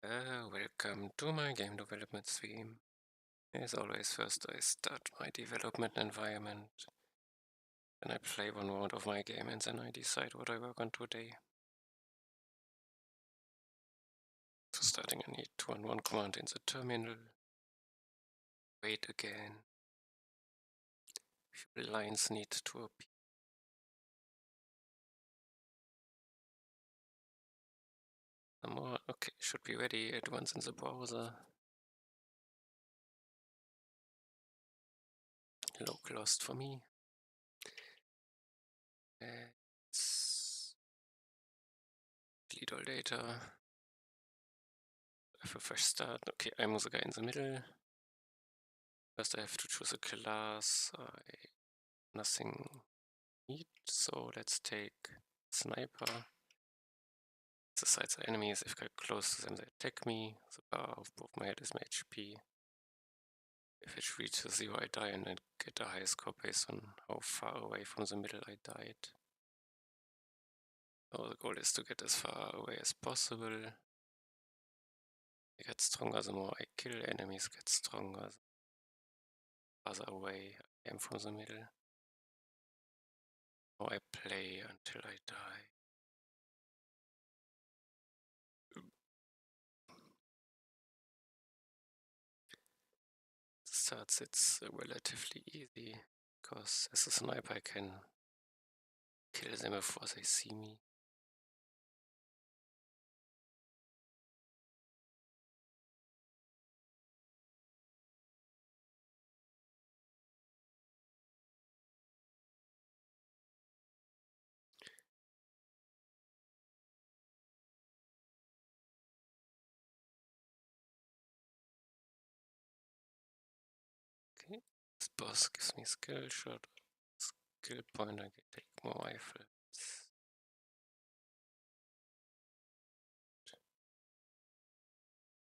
Welcome to my game development stream. As always, first I start my development environment, then I play one round of my game and then I decide what I work on today. For starting I need to run one command in the terminal, wait again, few lines need to appear. Some more, okay, should be ready at once in the browser. Localhost for me. Let's delete all data. I have a fresh start. Okay, I'm the guy in the middle. First I have to choose a class. Nothing need, so let's take sniper. The sides are enemies. If I get close to them, they attack me. The bar of both my head is my HP. If it reaches 0, I die and I get a high score based on how far away from the middle I died. So the goal is to get as far away as possible. I get stronger the more I kill, enemies get stronger the farther away I am from the middle. Now I play until I die. Starts it's relatively easy, because as a sniper I can kill them before they see me. Okay, this boss gives me skill shot, skill point, I can take more rifles.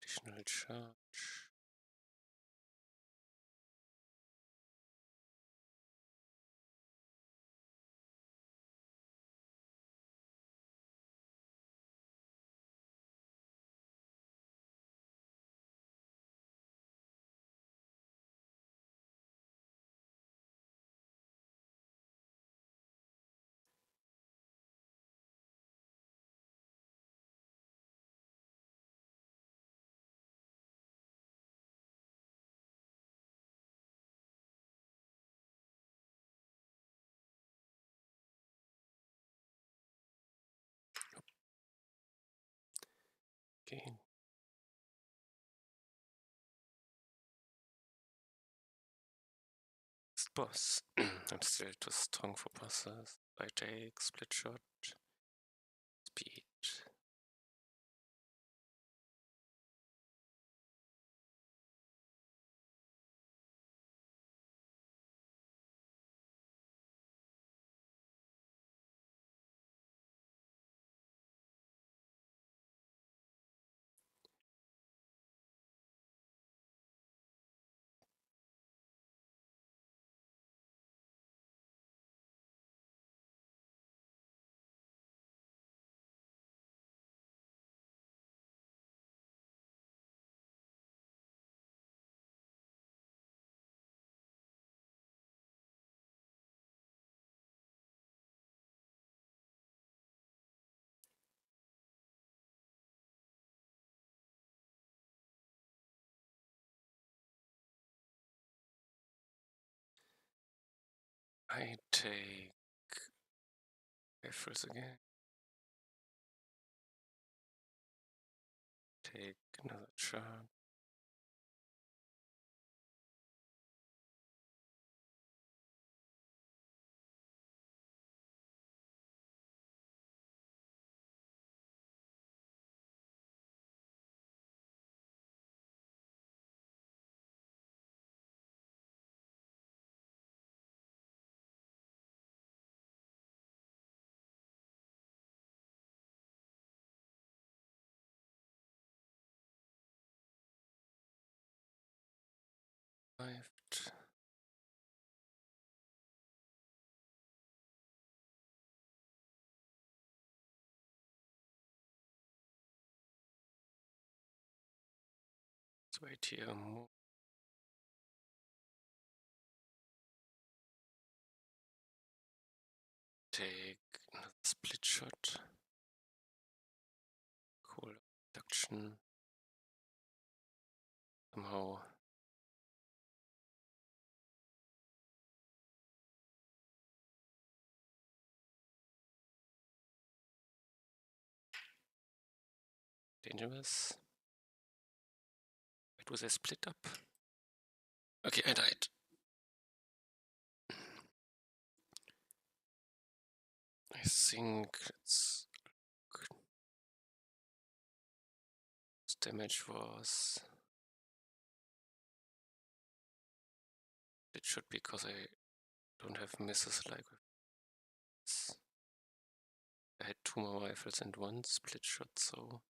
Additional charge. Okay. This boss. I'm still too strong for bosses. I take split shot, speed. I take rifles again. Take another charge. Survived. Let's wait here. Move. Take another split shot. Cool reduction. Somehow. Dangerous. Wait, was I split up? Okay, I died. I think it's damage was. It should be because I don't have misses like this. I had 2 more rifles and 1 split shot, so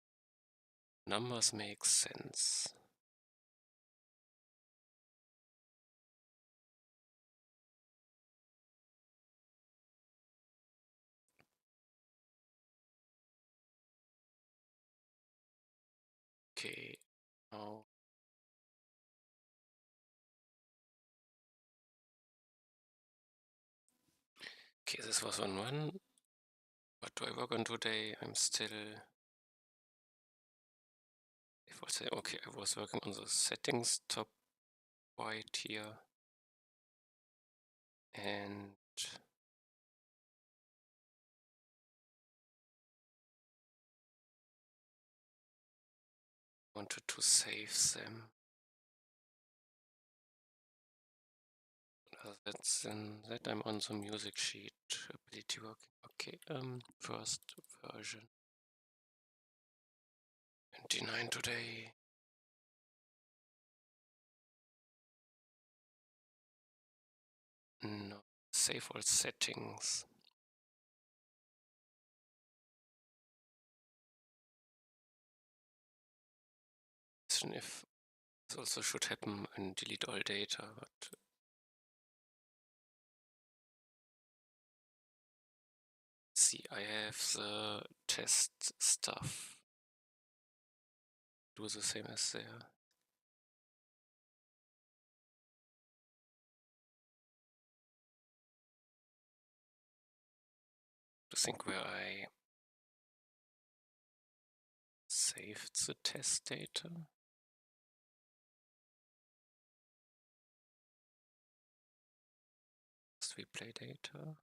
numbers make sense. Okay, now okay, this was on 1. What do I work on today? I'm still. If I say okay, I was working on the settings top right here, and wanted to save them. That's in that I'm on the music sheet. Ability working. Okay, first version. 29 today. No. Save all settings. If this also should happen and delete all data, but see, I have the test stuff. Do the same as there. I think where I saved the test data. Replay data.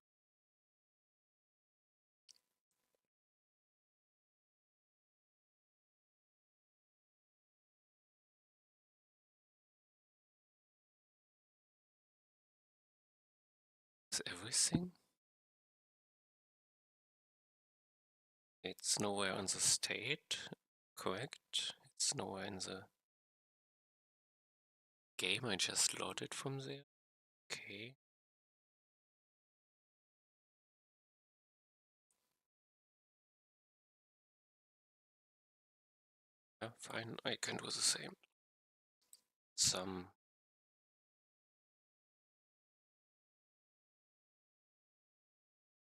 Is everything? It's nowhere on the state, correct? It's nowhere in the game, I just loaded from there. Okay. Yeah, fine, I can do the same. Some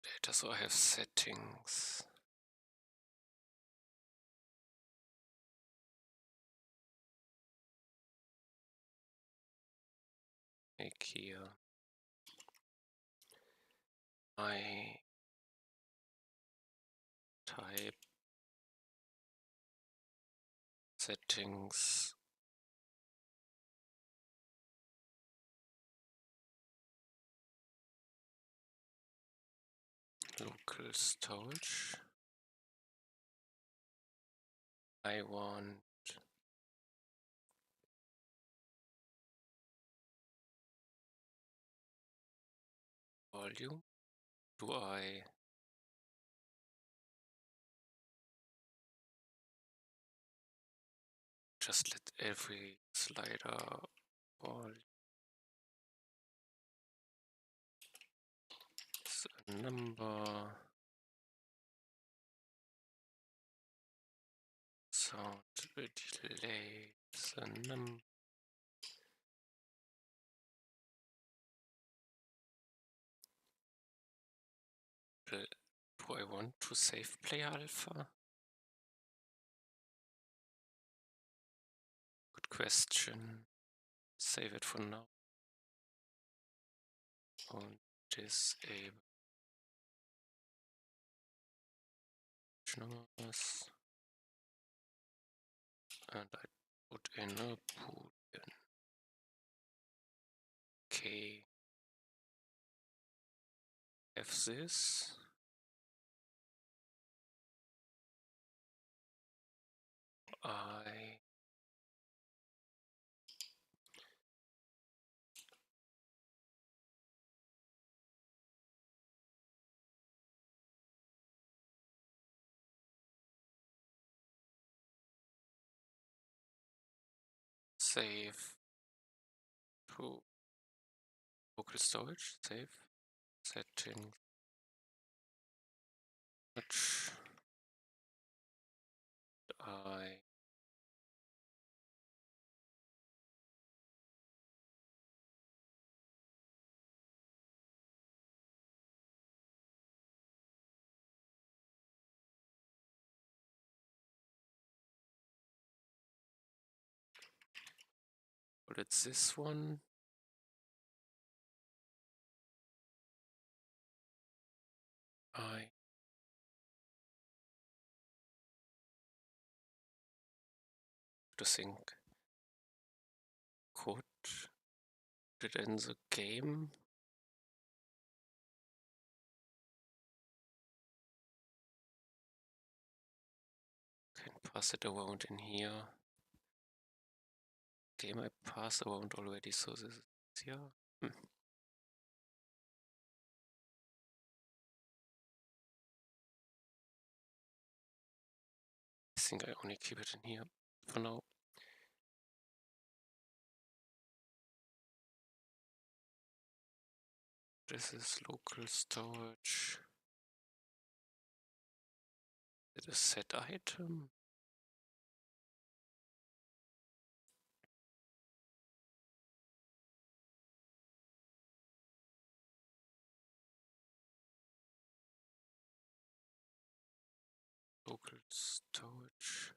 data, so I have settings. Make here my type settings. Local storage. I want volume. Do I just let every slider volume number sound delay the number do I want to save play alpha? Good question. Save it for now. Und disable numbers. And I put in a boolean. Okay. Have this. I save to local storage, save, setting, which I put it this one. I to think could put it in the game. Can pass it around in here. Game I passed around already, so this is here. I think I only keep it in here for now. This is local storage. It is set item. Local storage.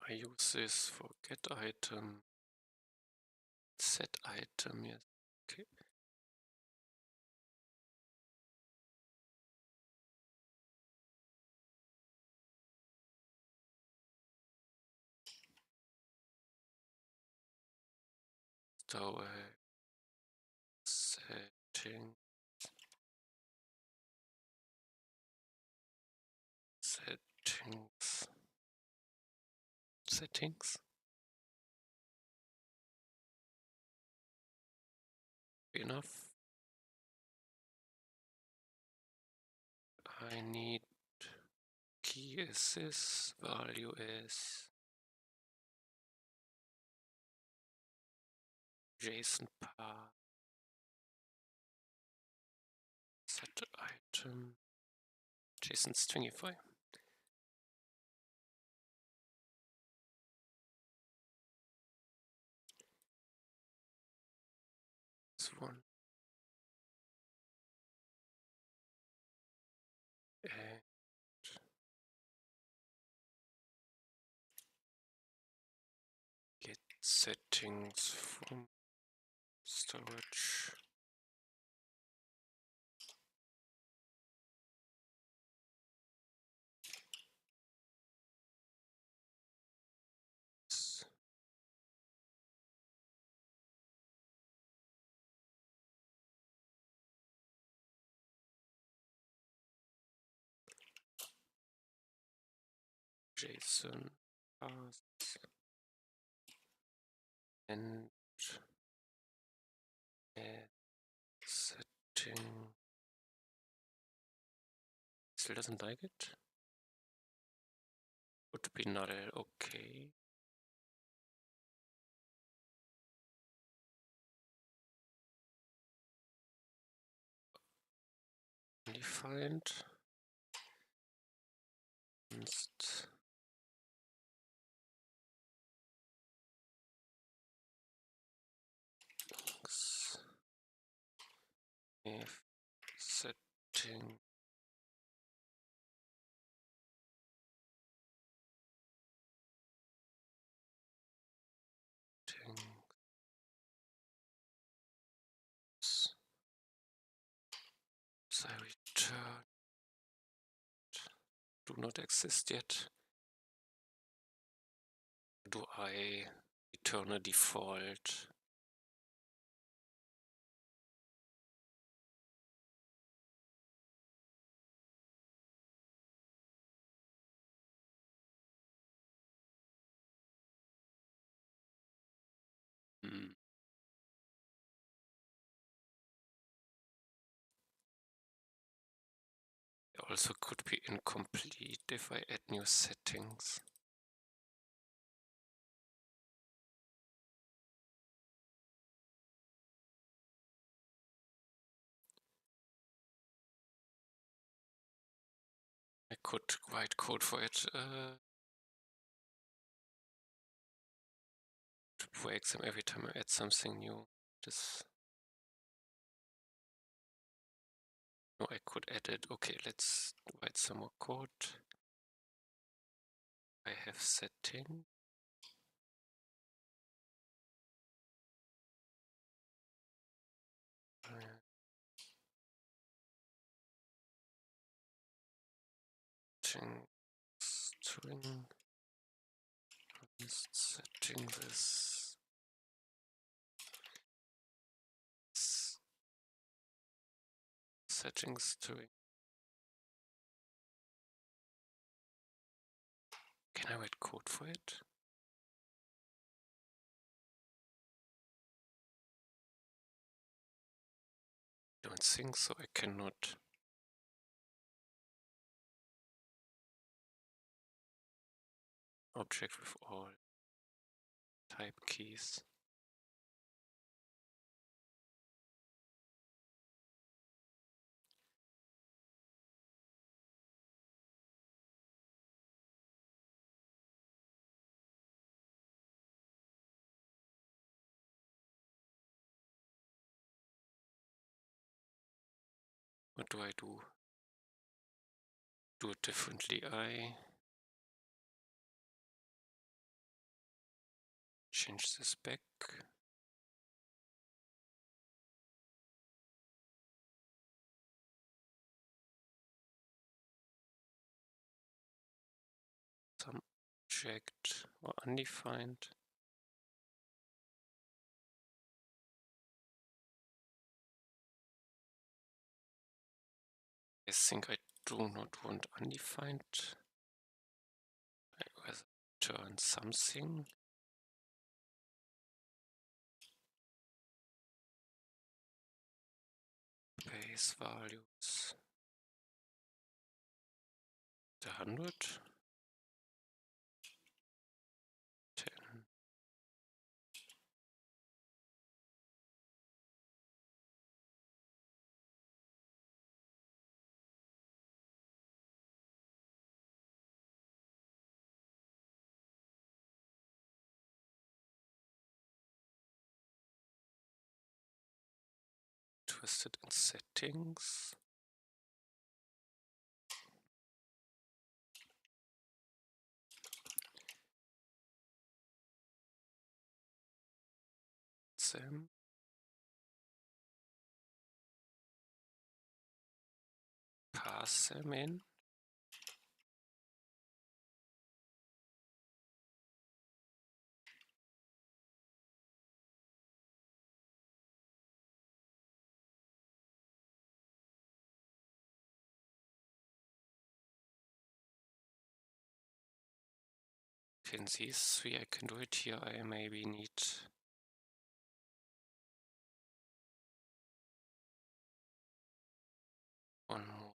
I use this for get item, set item, yes. Okay. Storage setting. Settings. Enough. I need key is this, value is JSON path, set item, JSON stringify. This one. And get settings from storage. JSON path and add setting. Still doesn't like it. Would be null, okay. Undefined. Const if setting I return do not exist yet? Do I return a default? Also could be incomplete if I add new settings. I could write code for it to break them every time I add something new. No, I could add it. Okay, let's write some more code. I have setting. String. Setting this. Settings string. Can I write code for it? Don't think so. I cannot. Object with all type keys. What do I do? Do it differently. I change this back. Some object or undefined. I think I do not want undefined. I rather return something. Base values. 100. 10. Twisted in settings. Them. Pass them in. In these three I can do it here. I maybe need one more.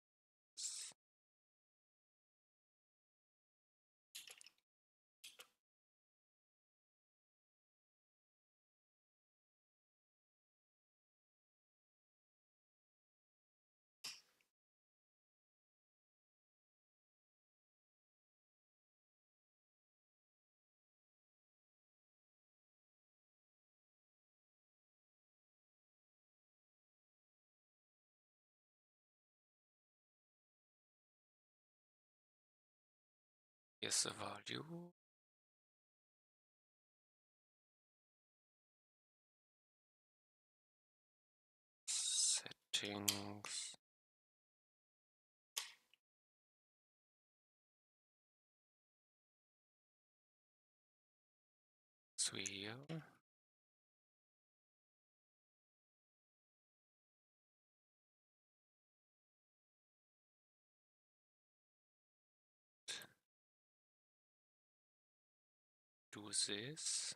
Here's the value. Settings. So here. Do this.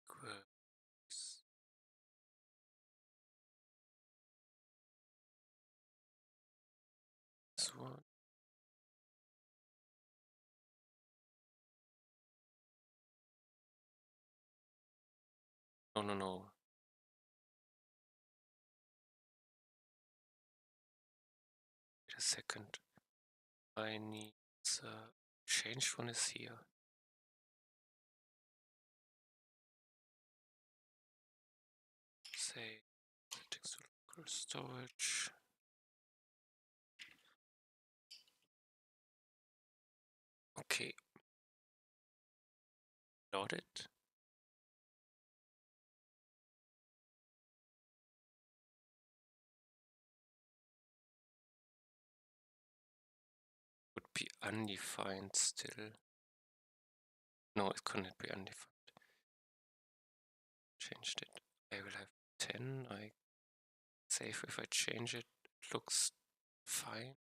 Good. This one. No. Wait a second. I need the changed one is here. Say settings to local storage. Okay. Load it. Would be undefined still. No, it couldn't be undefined. Changed it. I will have 10. I save if I change it. It looks fine.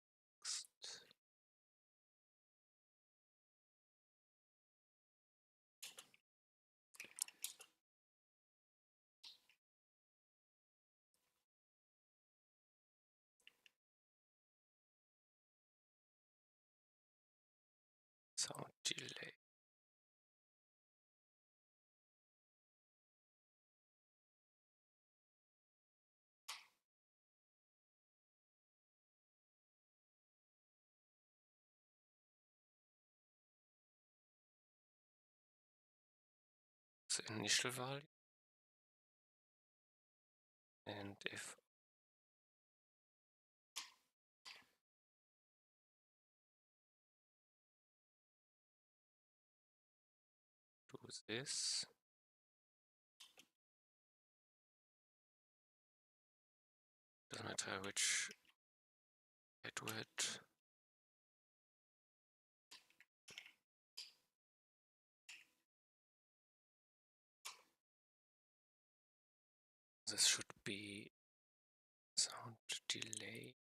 Sound delay. The initial value. And if do this, doesn't matter which I do it. This should be sound delay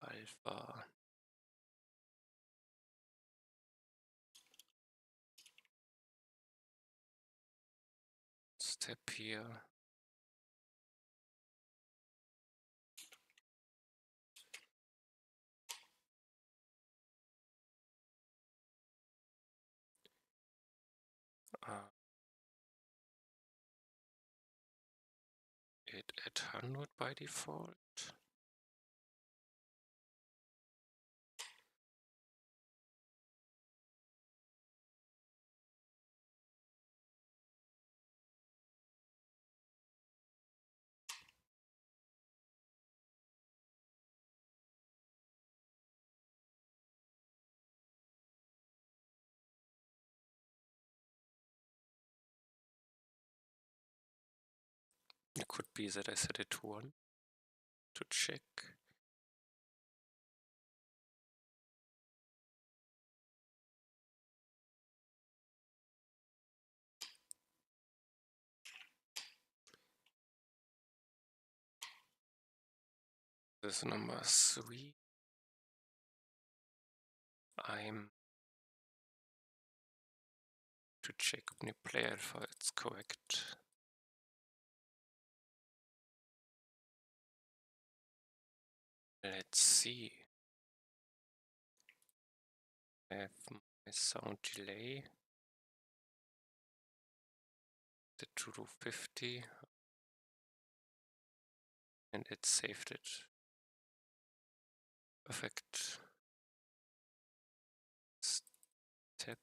alpha. Step here. It at 100 by default. It could be that I set it to 1 to check. This is number 3. I'm to check when you play alpha, it's correct. Let's see. I have my sound delay. The 2 to 50. And it saved it. Perfect. Step.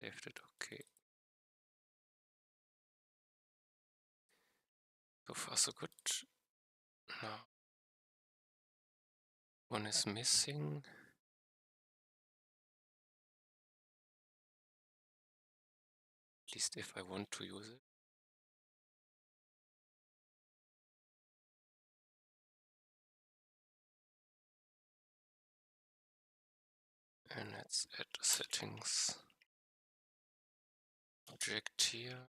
Saved it, okay. So far, so good. Now, one is missing. At least if I want to use it. And let's add the settings. Object here.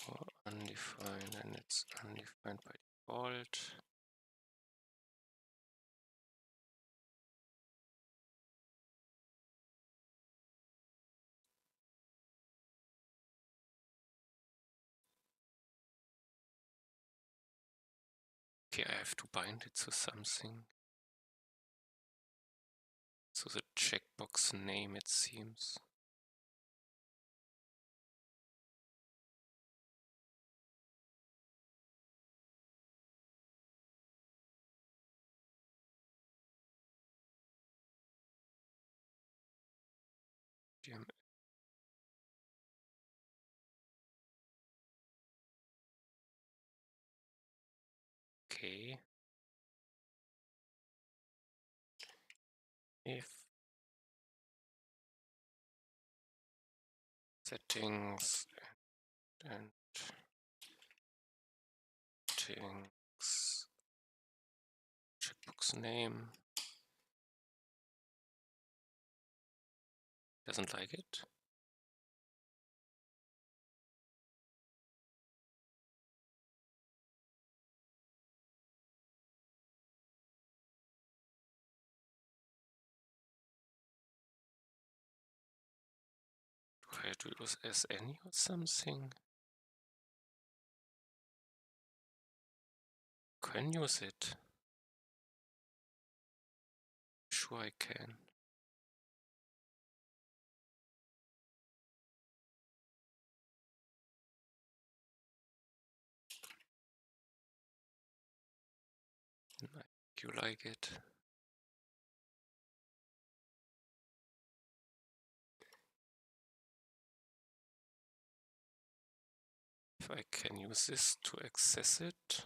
Or undefined, and it's undefined by default. Okay, I have to bind it to something. So the checkbox name, it seems. GM. Okay. If settings and settings checkbox name doesn't like it. Do I do it with SNI or something? Can use it. Sure I can. You like it. If I can use this to access it.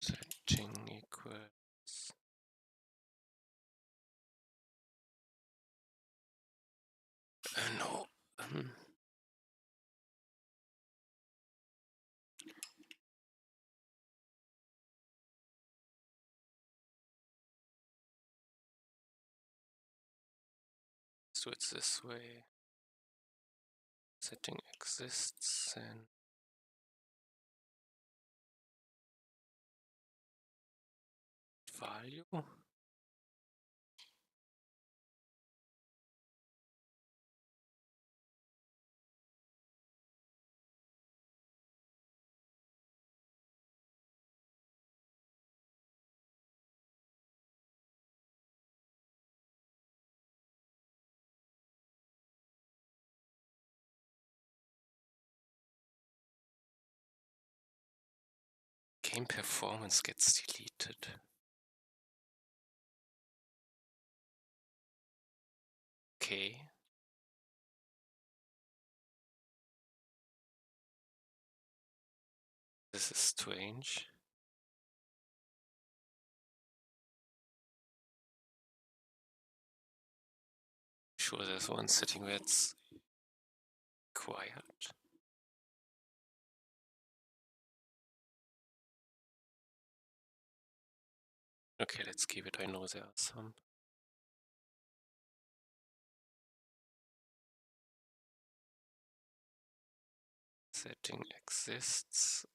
Setting equals no. So it's this way. Setting exists and value. Game performance gets deleted. Okay. This is strange. Sure, there's one setting where it's quiet. Okay, let's keep it. I know there are some. Setting exists.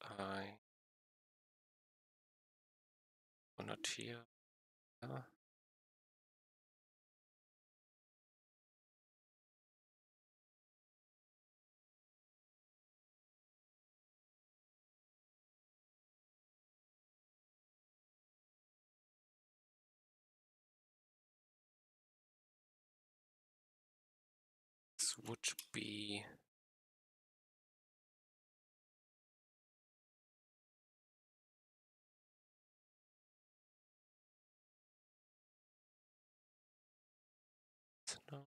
Not here. It's would be no.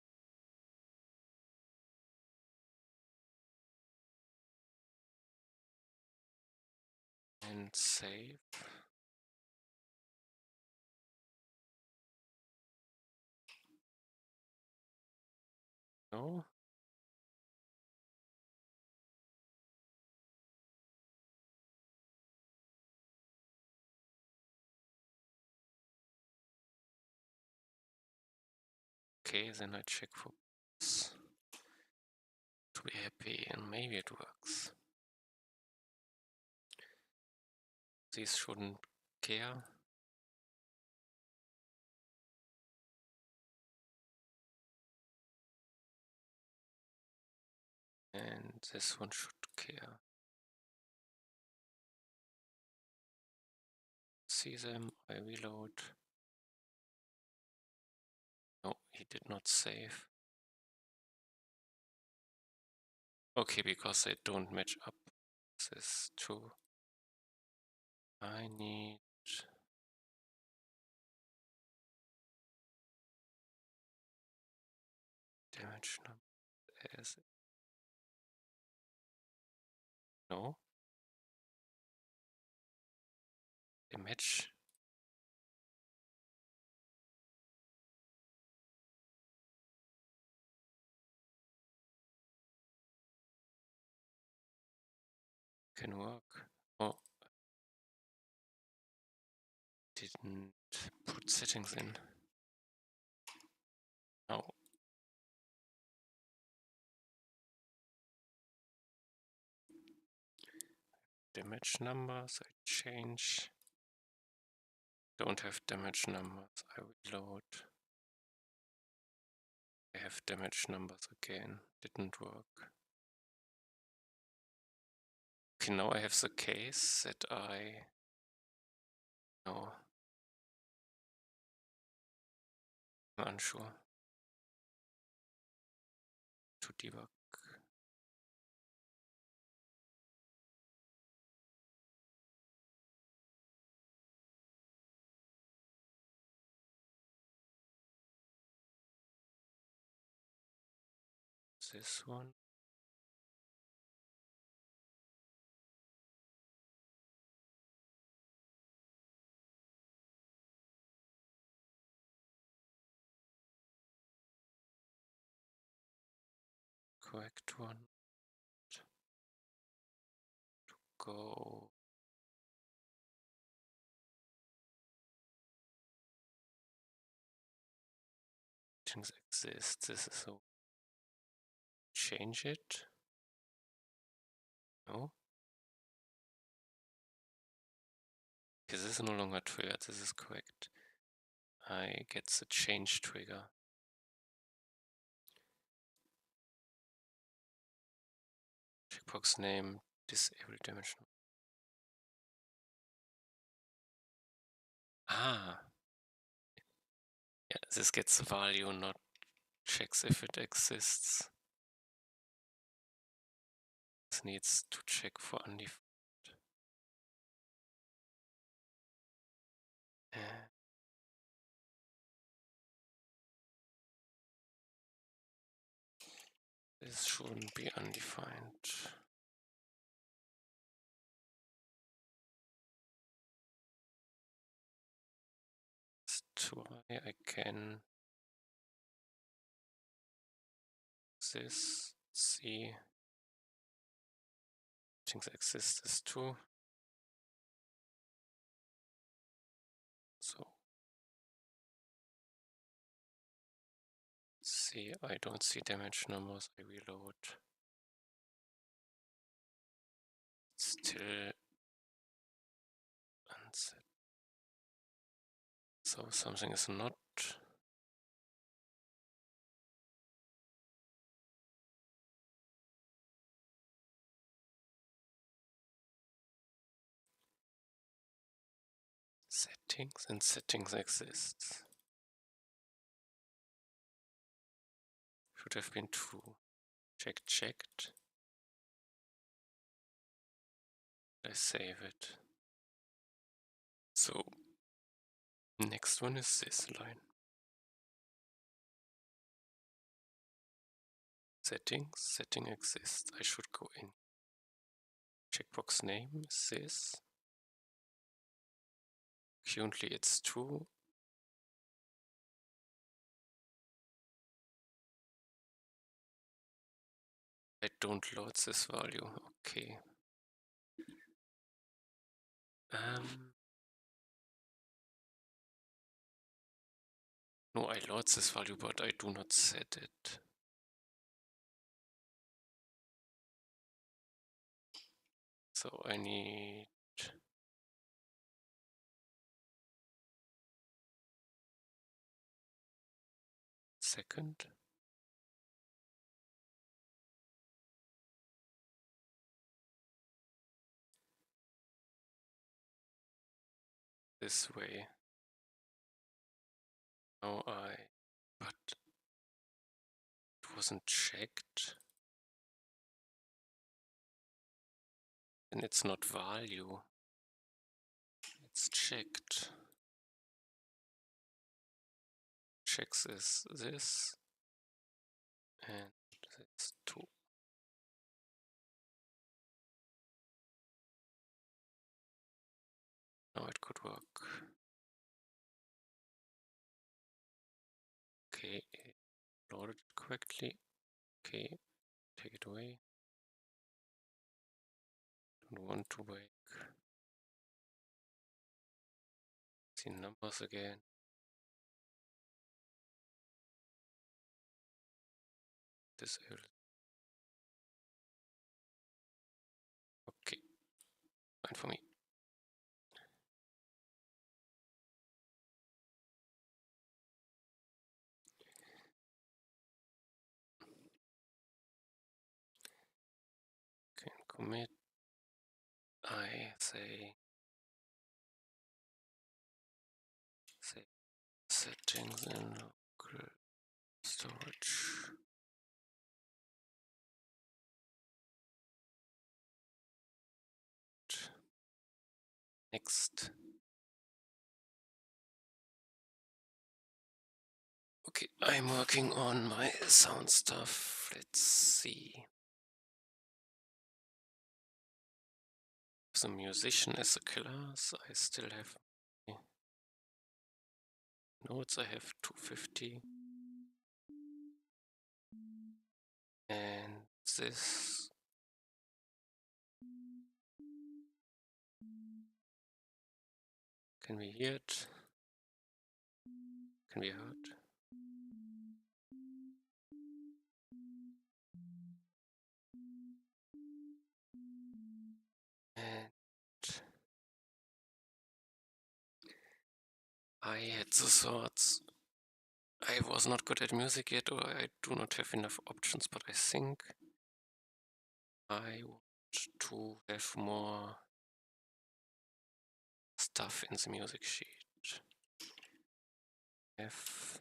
And save. No. Okay, then I check for this to be happy, and maybe it works. These shouldn't care. And this one should care. See them, I reload. No, he did not save. Okay, because they don't match up. This is true. I need damage number as no. They match. Can work. Oh, didn't put settings in. No. Damage numbers, I change. Don't have damage numbers, I reload. I have damage numbers again, didn't work. Okay, now I have the case that I... No. I'm unsure. To debug. This one. Correct one. Go. Things exist. This is so. Change it. No. Okay, this is no longer triggered. This is correct. I get the change trigger. Checkbox name, disable damage. Ah. Yeah, this gets the value, not checks if it exists. This needs to check for undefined. This shouldn't be undefined. Let's try again. This, see. Things exist is true. So see, I don't see damage numbers. I reload. Still unset. So something is not. Settings, and settings exists. Should have been true. checked. I save it. So next one is this line. Setting exists. I should go in. Checkbox name is this. Currently it's true. I don't load this value. Okay. No, I load this value, but I do not set it. So I need second. This way. Now but it wasn't checked. And it's not value. It's checked. Checks is this and this too. Now it could work. Okay, it loaded it correctly. Okay, take it away. Don't want to break the numbers again. Disable. Okay, fine for me. Can commit. I say settings in local storage. Next. Okay, I'm working on my sound stuff. Let's see. The musician as a class, I still have notes. I have 250. And this. Can we hear it? Can be heard? And I had the thoughts. I was not good at music yet, or I do not have enough options, but I think I want to have more stuff in the music sheet. Let's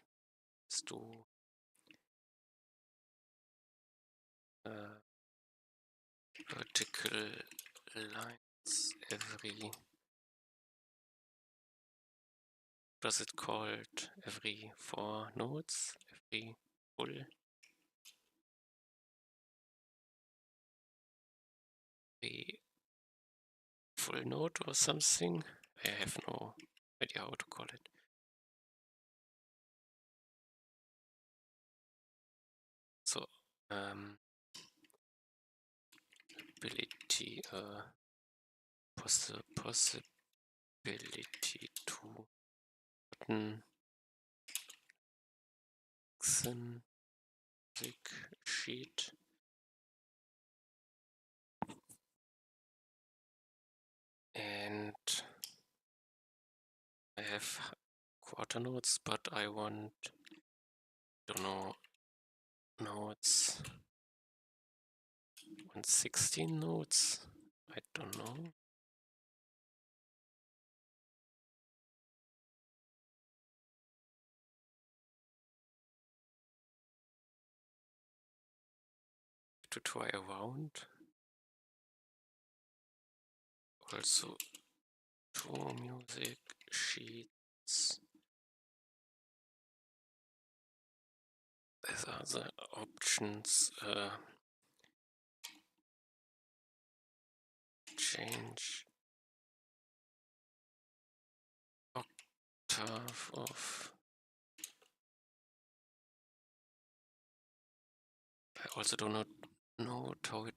do vertical lines every. What is it called? Every 4 notes? Every full? Every full note or something? I have no idea how to call it. So, ability, possibility to button music sheet. And I have quarter notes, but I want, don't know, notes. 116 notes. I don't know. to try around. Also, to music sheets. These are the options. Change octave of. I also do not know how it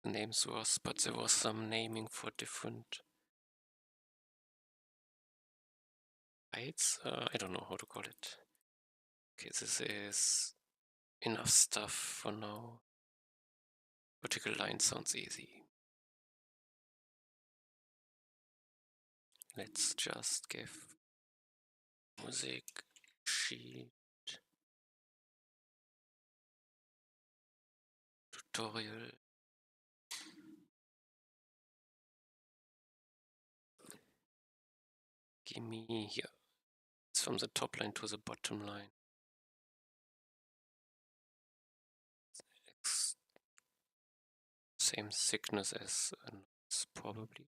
names was, but there was some naming for different heights. I don't know how to call it. Okay, this is enough stuff for now. Vertical line sounds easy. Let's just give music sheet tutorial. Give me here. It's from the top line to the bottom line. Same thickness as notes, probably.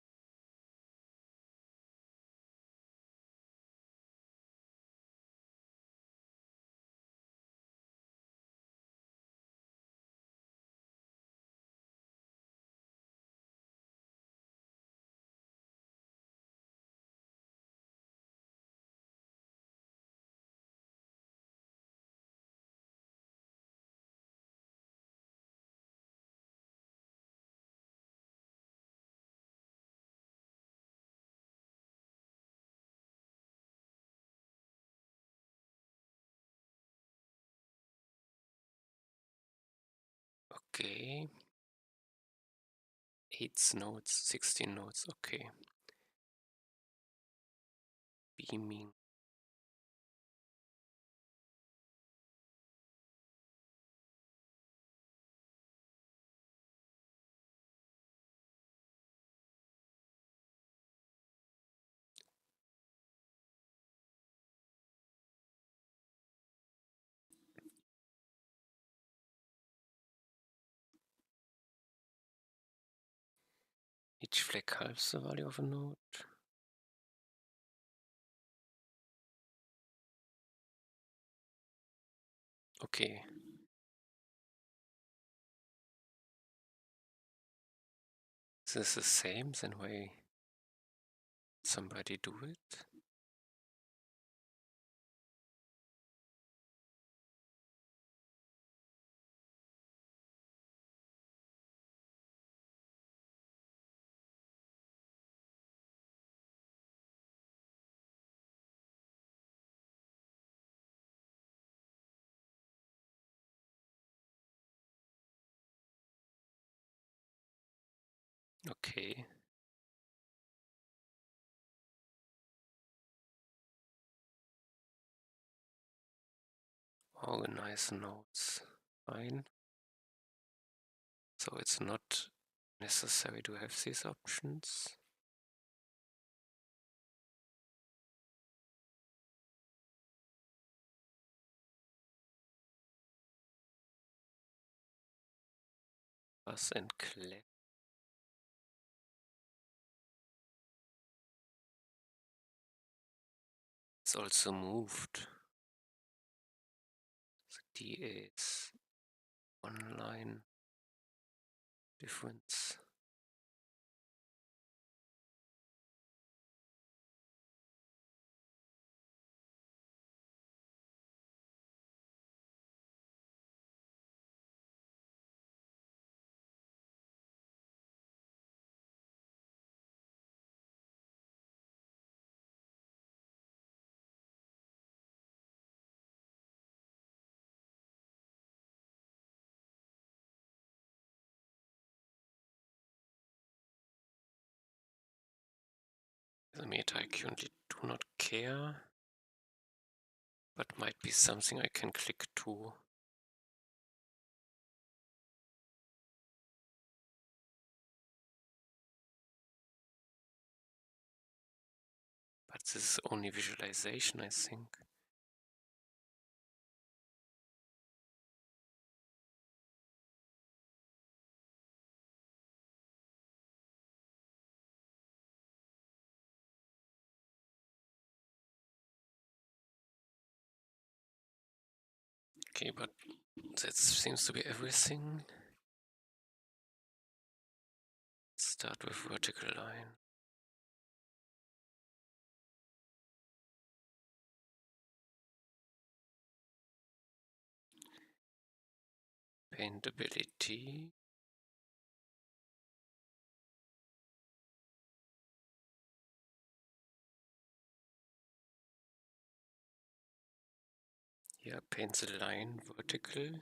Okay. 8 notes, 16 notes, okay. Beaming. Each flag halves the value of a note. Okay. Is this the same? Then why somebody do it? Okay. Organize notes. Fine. So it's not necessary to have these options. Bass and clef. It's also moved. The D is one line difference. The meta I currently do not care, but might be something I can click to. But this is only visualization, I think. Okay, but that seems to be everything. Start with vertical line. Paintability. Yeah, paint the line vertical.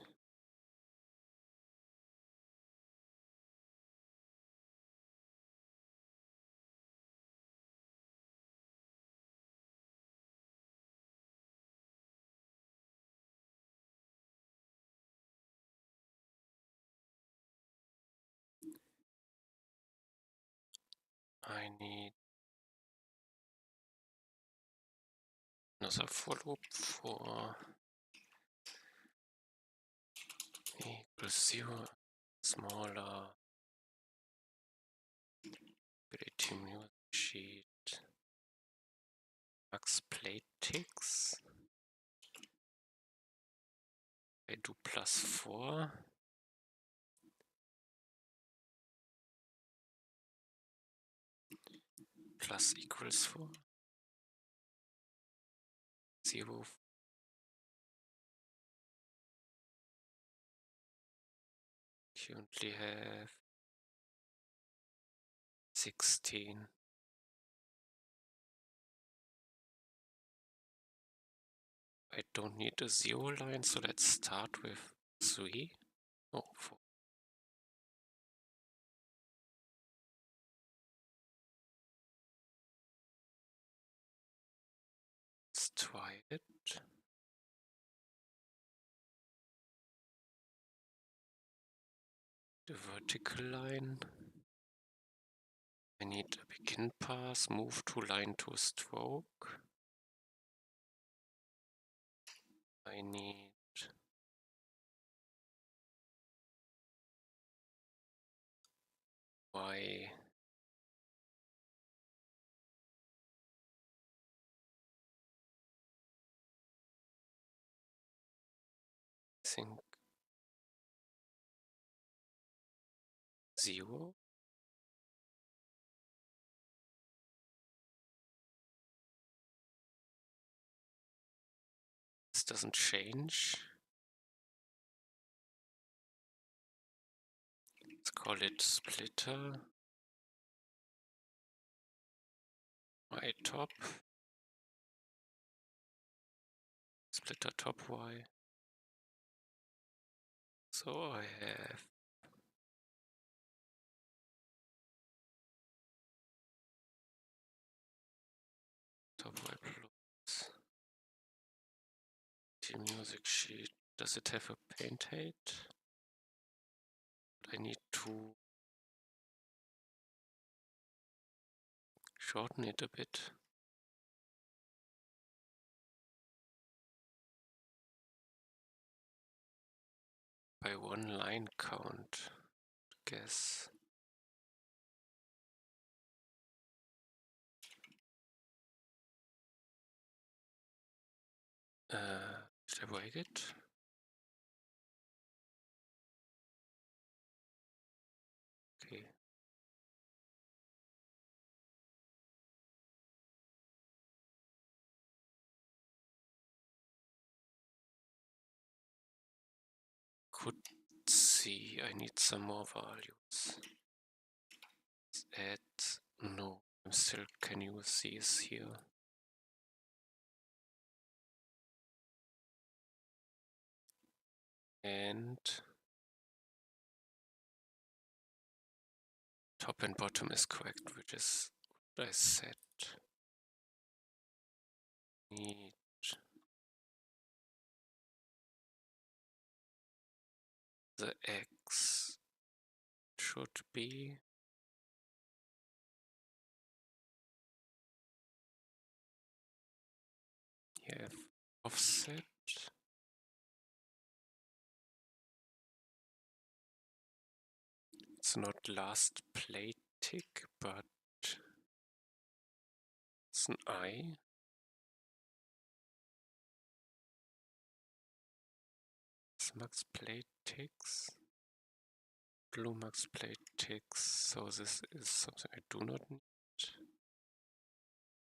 I need another for loop for equals 0, smaller ability music sheet, max plate ticks. I do +4. Plus equals 4. 0. Currently have 16. I don't need a 0 line, so let's start with 3. Oh, 4. Let's try it. The vertical line. I need a begin pass, move to line to stroke. I need Y. I think 0. This doesn't change. Let's call it splitter. Y top. Splitter top Y. So I have top Y plus the music sheet. Does it have a paint height? I need to shorten it a bit. By 1 line count, I guess. Did I break it? Okay. Could see I need some more values. Let's add, no, I still can use these here. And top and bottom is correct, which is what I said. Need the X should be here offset. It's not last plate tick, but it's an I. max plate ticks. Blue max plate ticks. So this is something I do not need,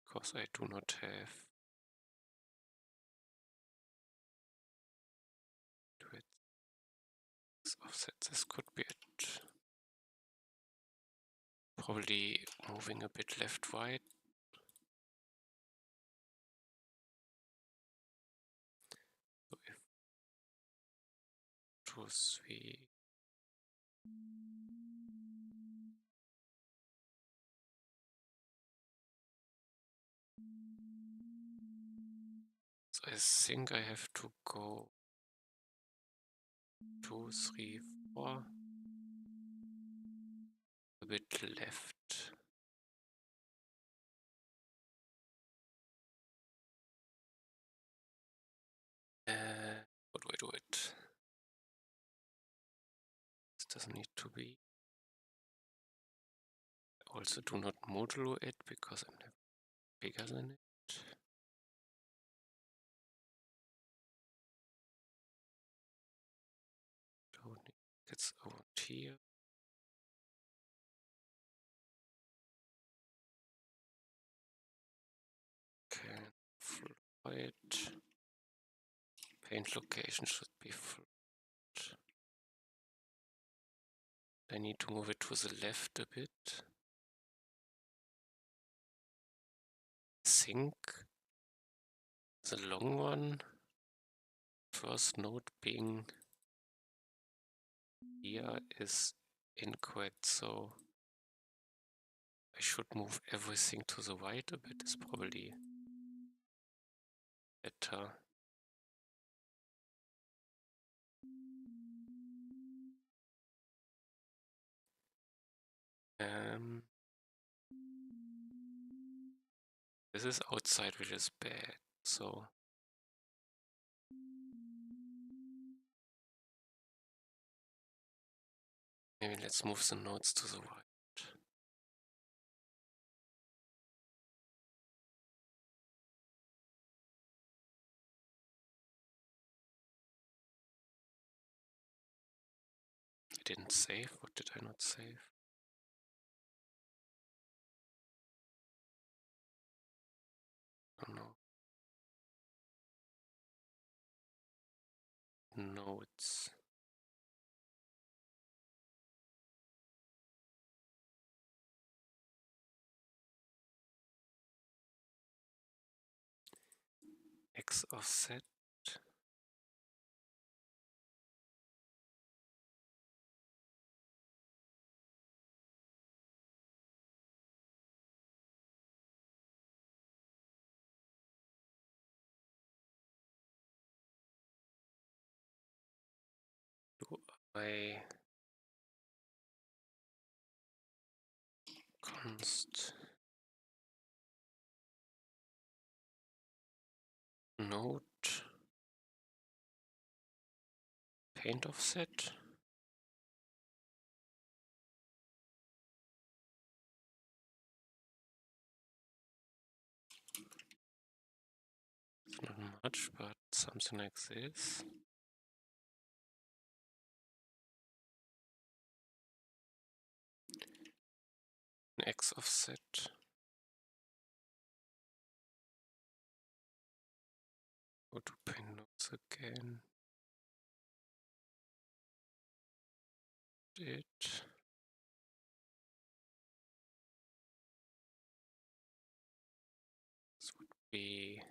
because I do not have width offset. This could be it. Probably moving a bit left, right. So if 2, 3. So I think I have to go 2, 3, 4. A bit left. How do I do it? This doesn't need to be. I also do not modulo it because I'm never bigger than it. Don't need it's over here. Okay, floyd. Paint location should be flat. I need to move it to the left a bit. I think the long one, first node being here, is incorrect, so I should move everything to the right a bit, is probably better. This is outside, which is bad, so maybe let's move the nodes to the right. I didn't save. What did I not save? Oh no. Nodes. X offset. Do I const node paint offset? It's not much, but something like this. An X offset. Go to paint nodes again. It. This would be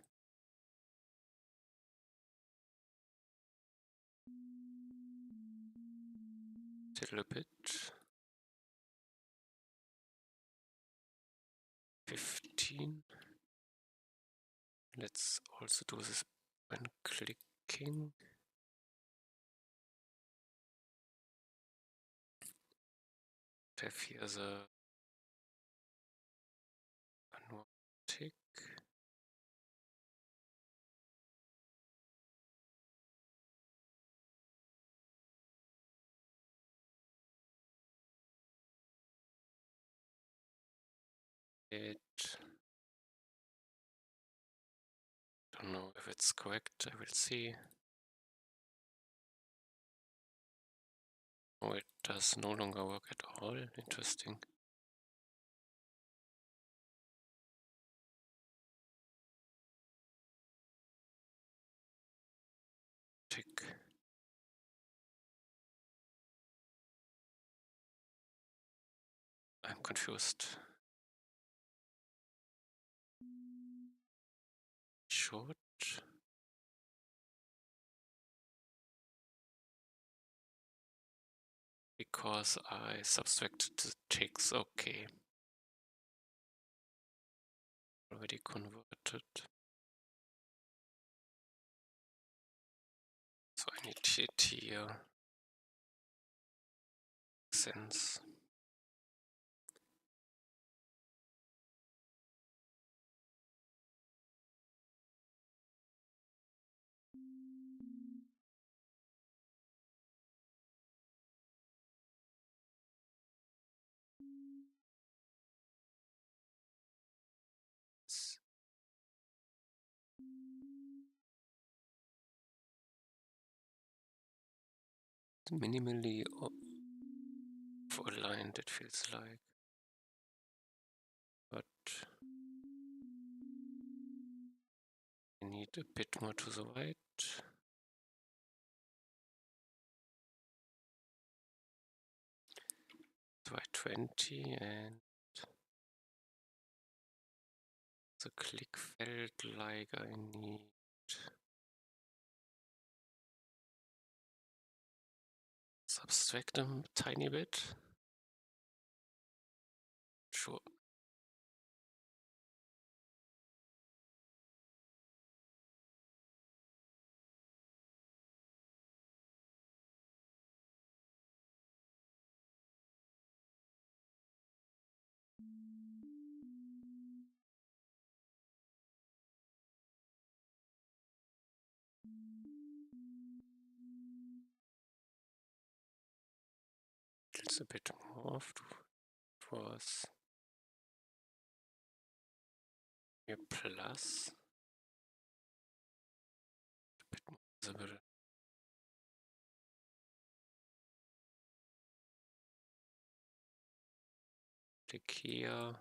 still a bit. 15. Let's also do this when clicking. Have here the one tick. It. Don't know if it's correct. I will see. Oh, it does no longer work at all. Interesting. Tick. I'm confused. Should. Because I subtracted the ticks. Okay. Already converted. So I need it here. Sense. Minimally aligned, it feels like. But I need a bit more to the right. So I 20 and the click felt like I need subtract them a tiny bit. Sure. It's a bit more. It was a plus. A bit more visible. Click here.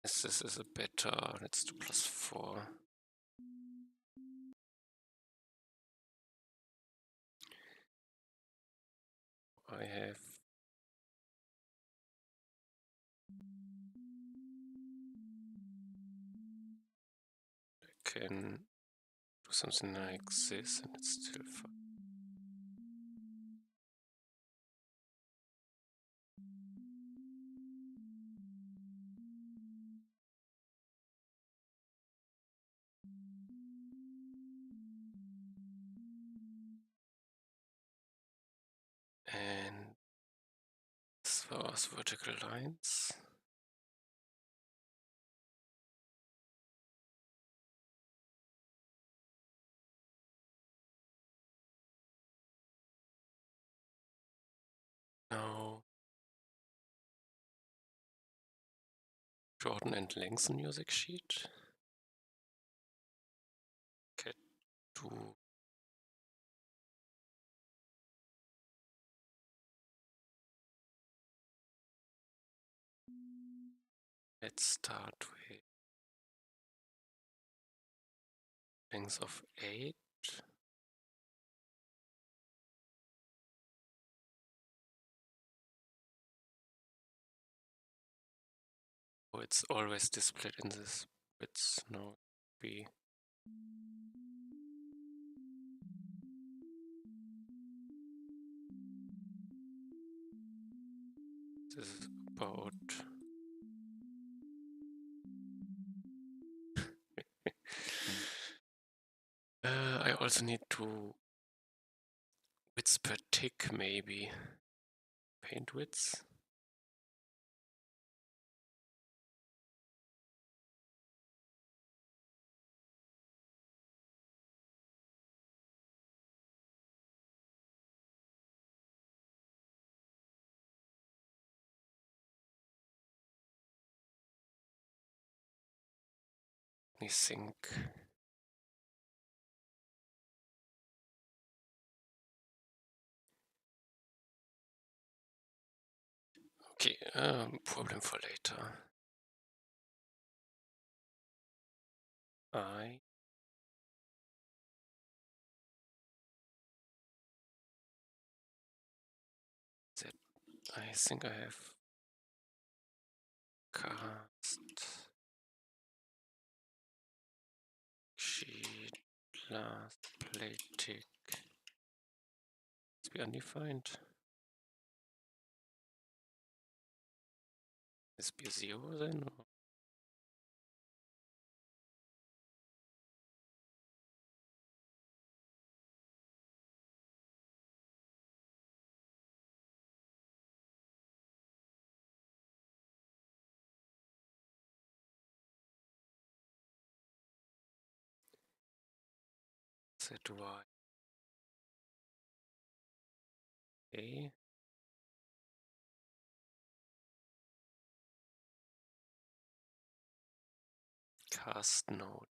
Yes, this is a better. Let's do +4. I have can do something like this and it's still fine. And this was vertical lines. Now shorten and lengthen music sheet. Cat 2. Let's start with length of 8. Oh, it's always displayed in this width. No, B. This is about I also need to width per tick, maybe. Paint width. me think. Okay, problem for later. I think I have cast sheet class playtick. Let's be undefined. This be 0 then? Or? ZY. Okay. Cast node.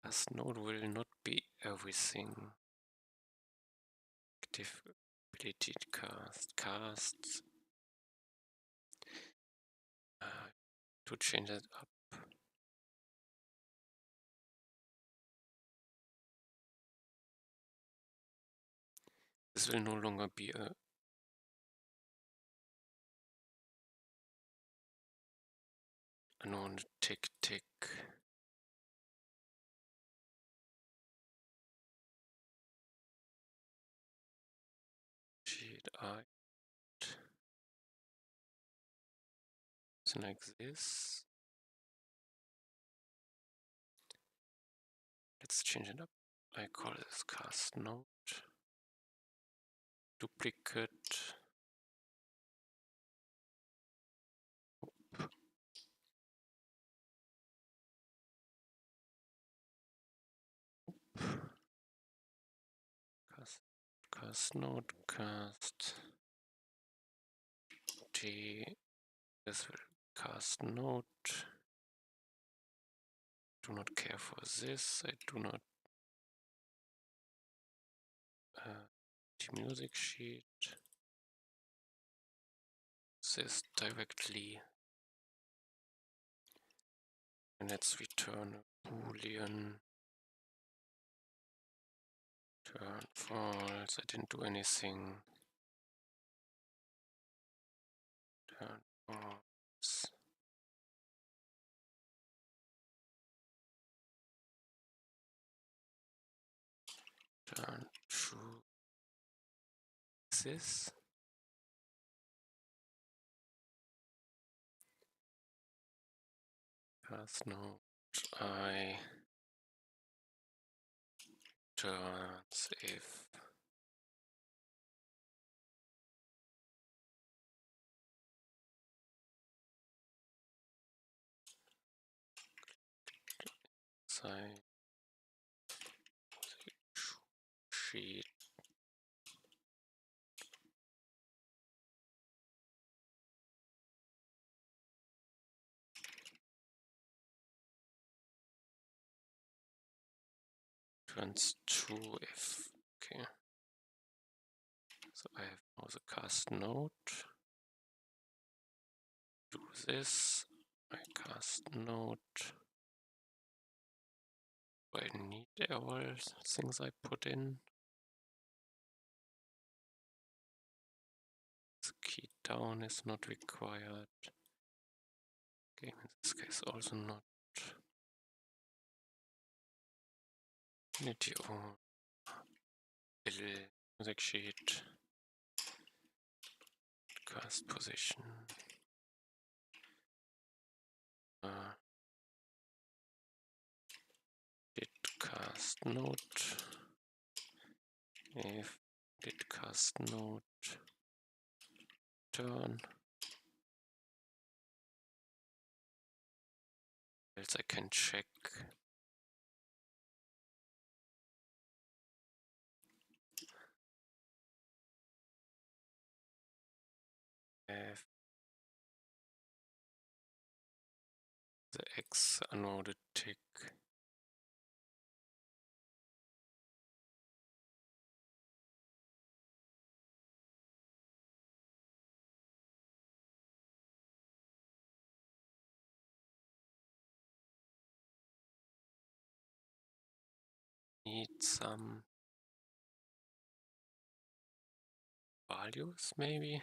Cast node will not be everything. Active ability casts. To change it up. This will no longer be a unknown tick. Sheet I. So like this. Let's change it up. I call this cast node. Duplicate. Cast node cast T. This will cast node. Do not care for this. I do not. Music sheet. This directly. And let's return a boolean. Turn false. I didn't do anything. Turn false. Turn true. This. Cast node I turns if side sheet turns true if. Okay. So I have now the cast node. Do this. I cast node. Do I need all things I put in? The key down is not required. Game in this case also not. Unity on music sheet. Cast position. Did cast node. If did cast node turn. Else I can check. have the X unloaded tick. Need some values maybe.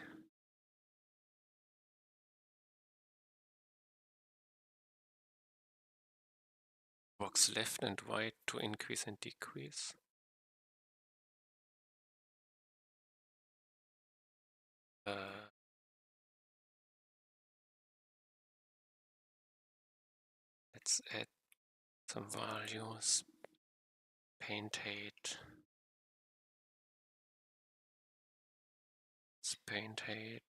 Box left and right to increase and decrease. Let's add some values. Paint height. It's paint height.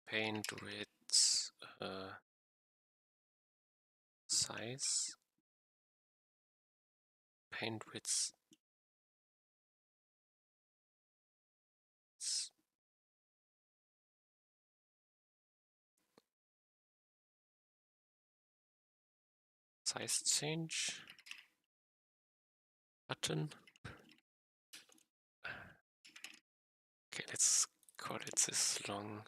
Paint width, size. Paint width. Size change button. Okay, let's call it this long.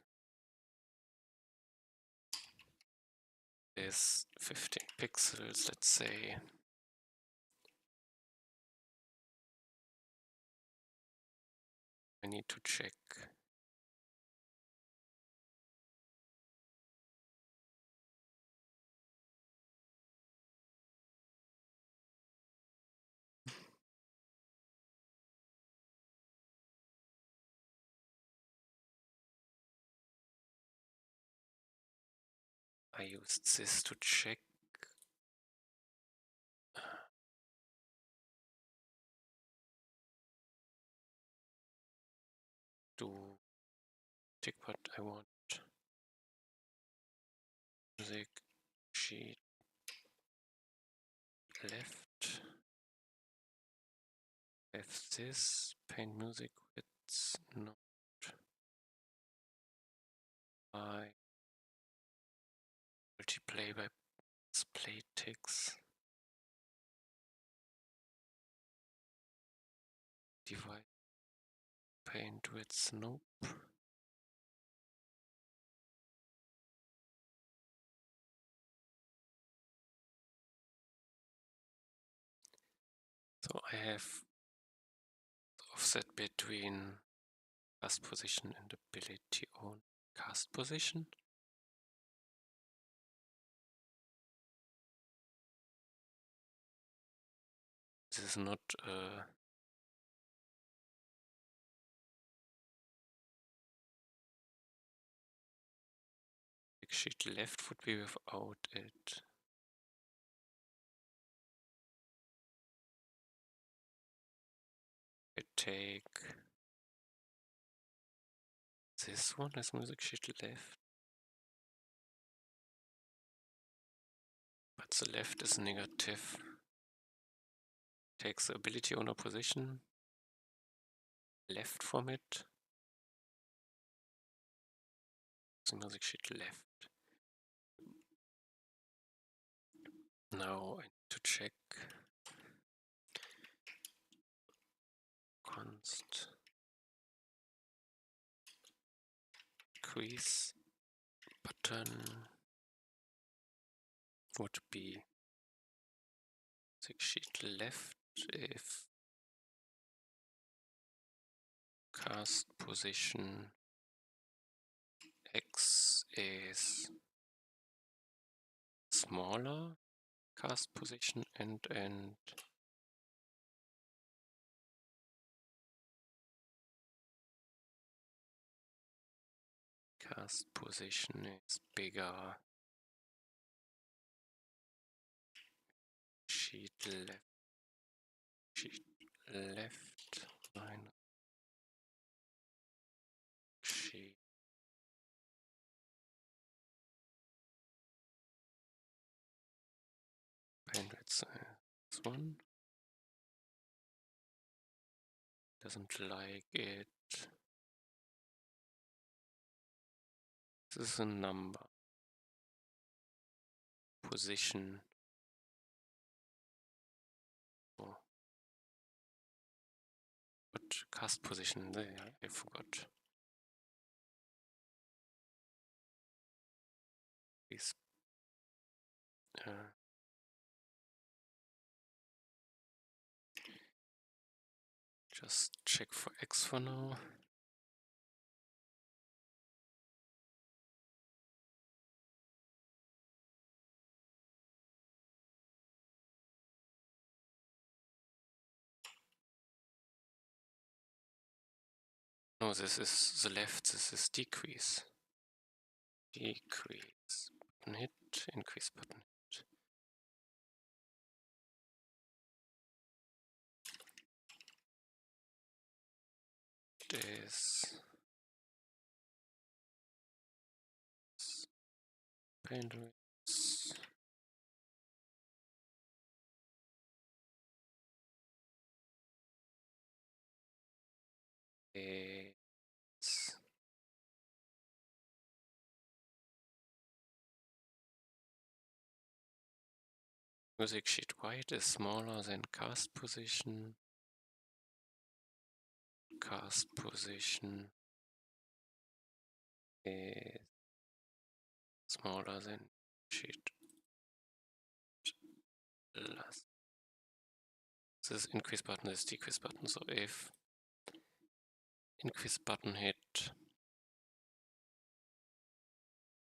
There's 15 pixels, let's say. I need to check. I used this to check. To check what I want. Music sheet left. Have this paint music width not by multiply by display text. Divide paint width, nope. So I have offset between cast position and ability on cast position. This is not sheet left would be without it. I take this one as music sheet left, but the left is negative. Takes the ability owner position left from it. The music sheet left. Now I need to check const increase button would be music sheet left if cast position X is smaller cast position and cast position is bigger sheet left minus sheet paint width this one. Doesn't like it. This is a number. Position. Oh. What cast position? I forgot. Please. Just check for X for now. No, this is the left, this is decrease. Decrease. Button hit, increase button hit. This. Bandwidths. It's music sheet white is smaller than cast position. Cast position is smaller than sheet. This increase button is decrease button, so if increase button hit,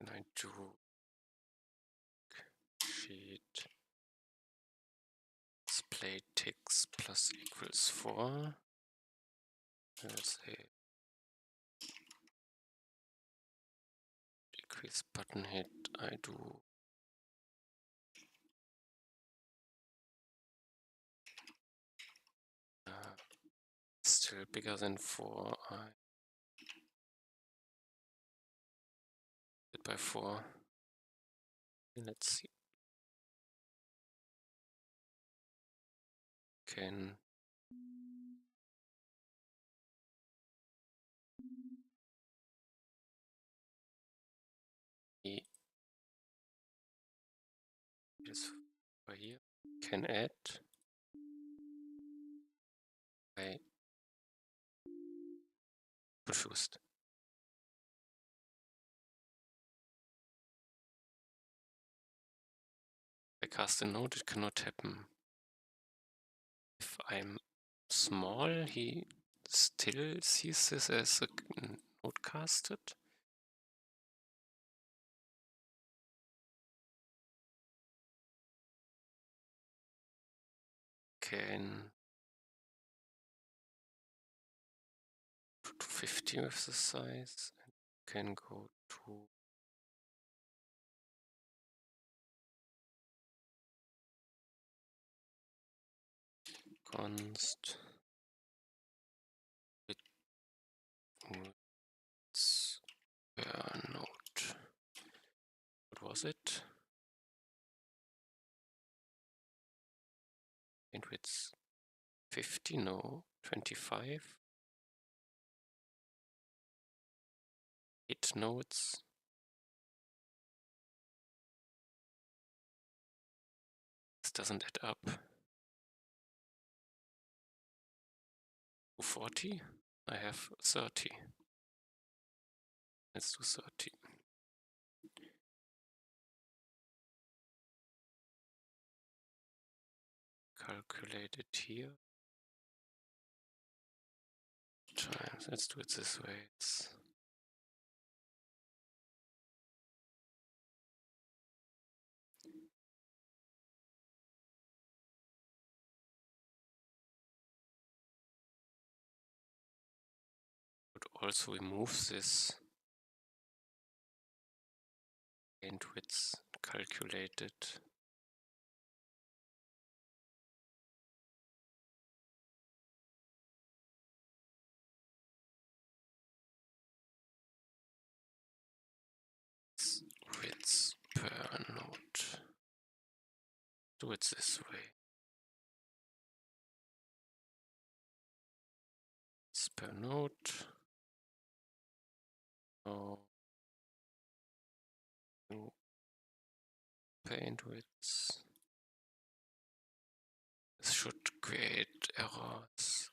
and I do sheet display ticks plus equals 4. Let's say decrease button hit, I do still bigger than 4. I did by 4. Let's see. Can is over here. Can add. I confused. I cast a node, it cannot happen. If I'm small, he still sees this as a node casted. Can to 50 with the size, and can go to const widths per node. What was it? Bandwidth 50, no, 25. 8 nodes. This doesn't add up. 40. I have 30. Let's do 30. Calculate it here. Times. Let's do it this way. It's would also remove this bandwidth calculated. Widths per node. Do it this way. per node. Now new paint widths. This should create errors.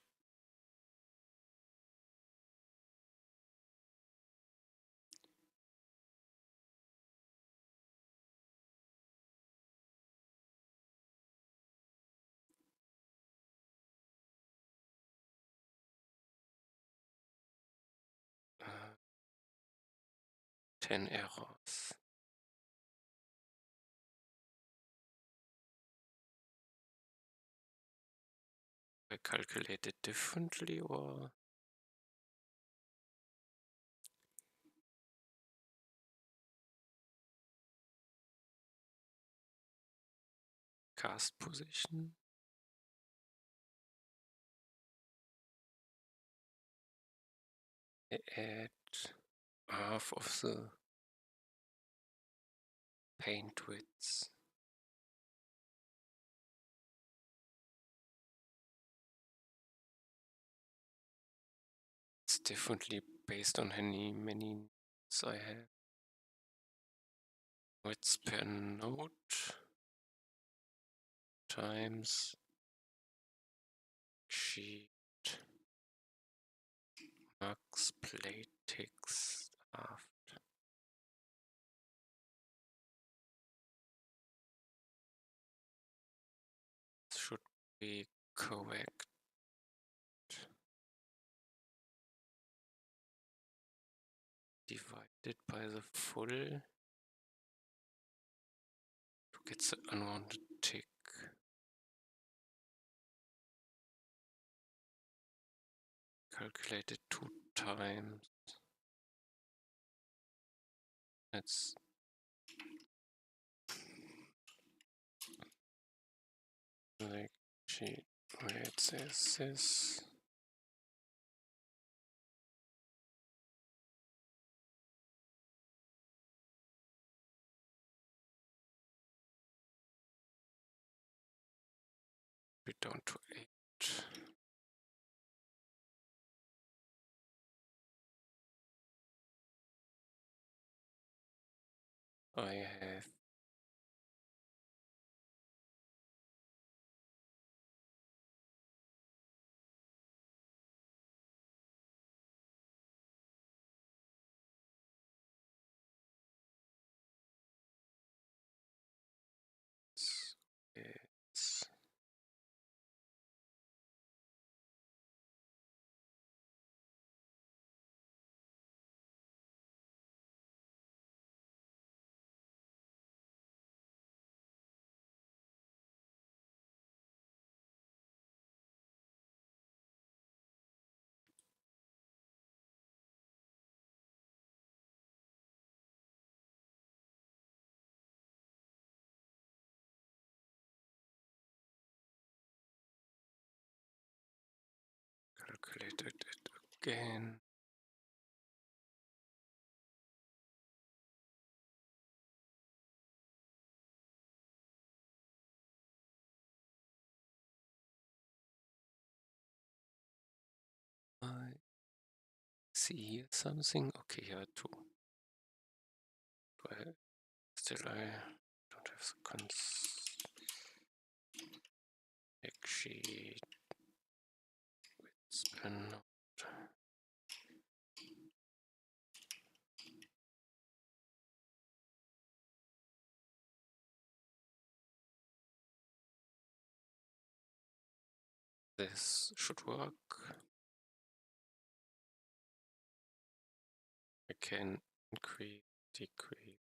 Uh, 10 errors. I calculate it differently, or cast position. I add half of the paint widths. It's differently based on how many nodes I have. Widths per node times sheet max plate text half. Should be correct. Divided by the full to get the unwanted tick. Calculate it 2 times. That's like sheet where it says this. We're down to 8. I have it's calculated it again. I see here something. Okay, here too. But still, I don't have the config sheet with per node. This should work. I can increase, decrease.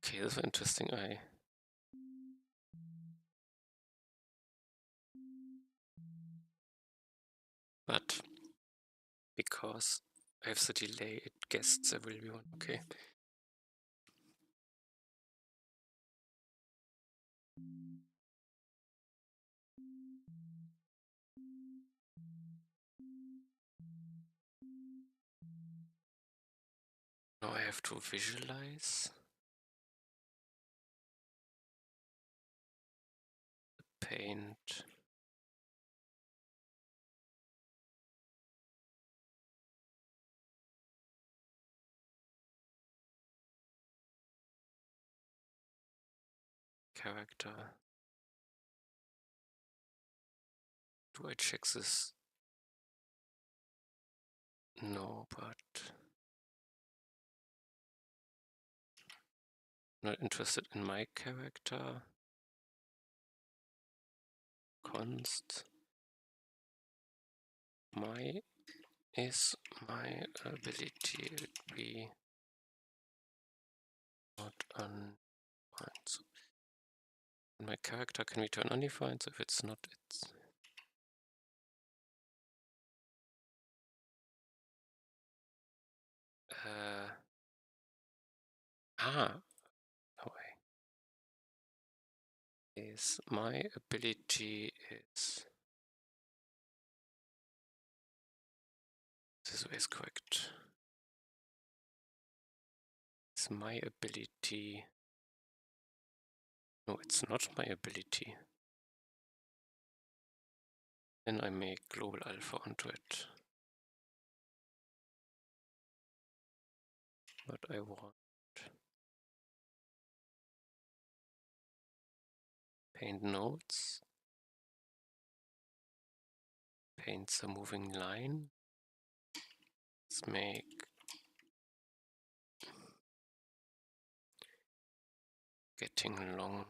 Okay, that's interesting. But because I have the delay, it guessed there will be one. Okay. Now I have to visualize the paint. Character. Do I check this? No, but not interested in my character. Const. My is my ability would be not undefined. So my character can return undefined, so if it's not, it's no way. Is my ability is this way is correct. Is my ability. No, it's not my ability. Then I make global alpha onto it. What I want. Paint nodes. Paint the moving line. Let's make getting long.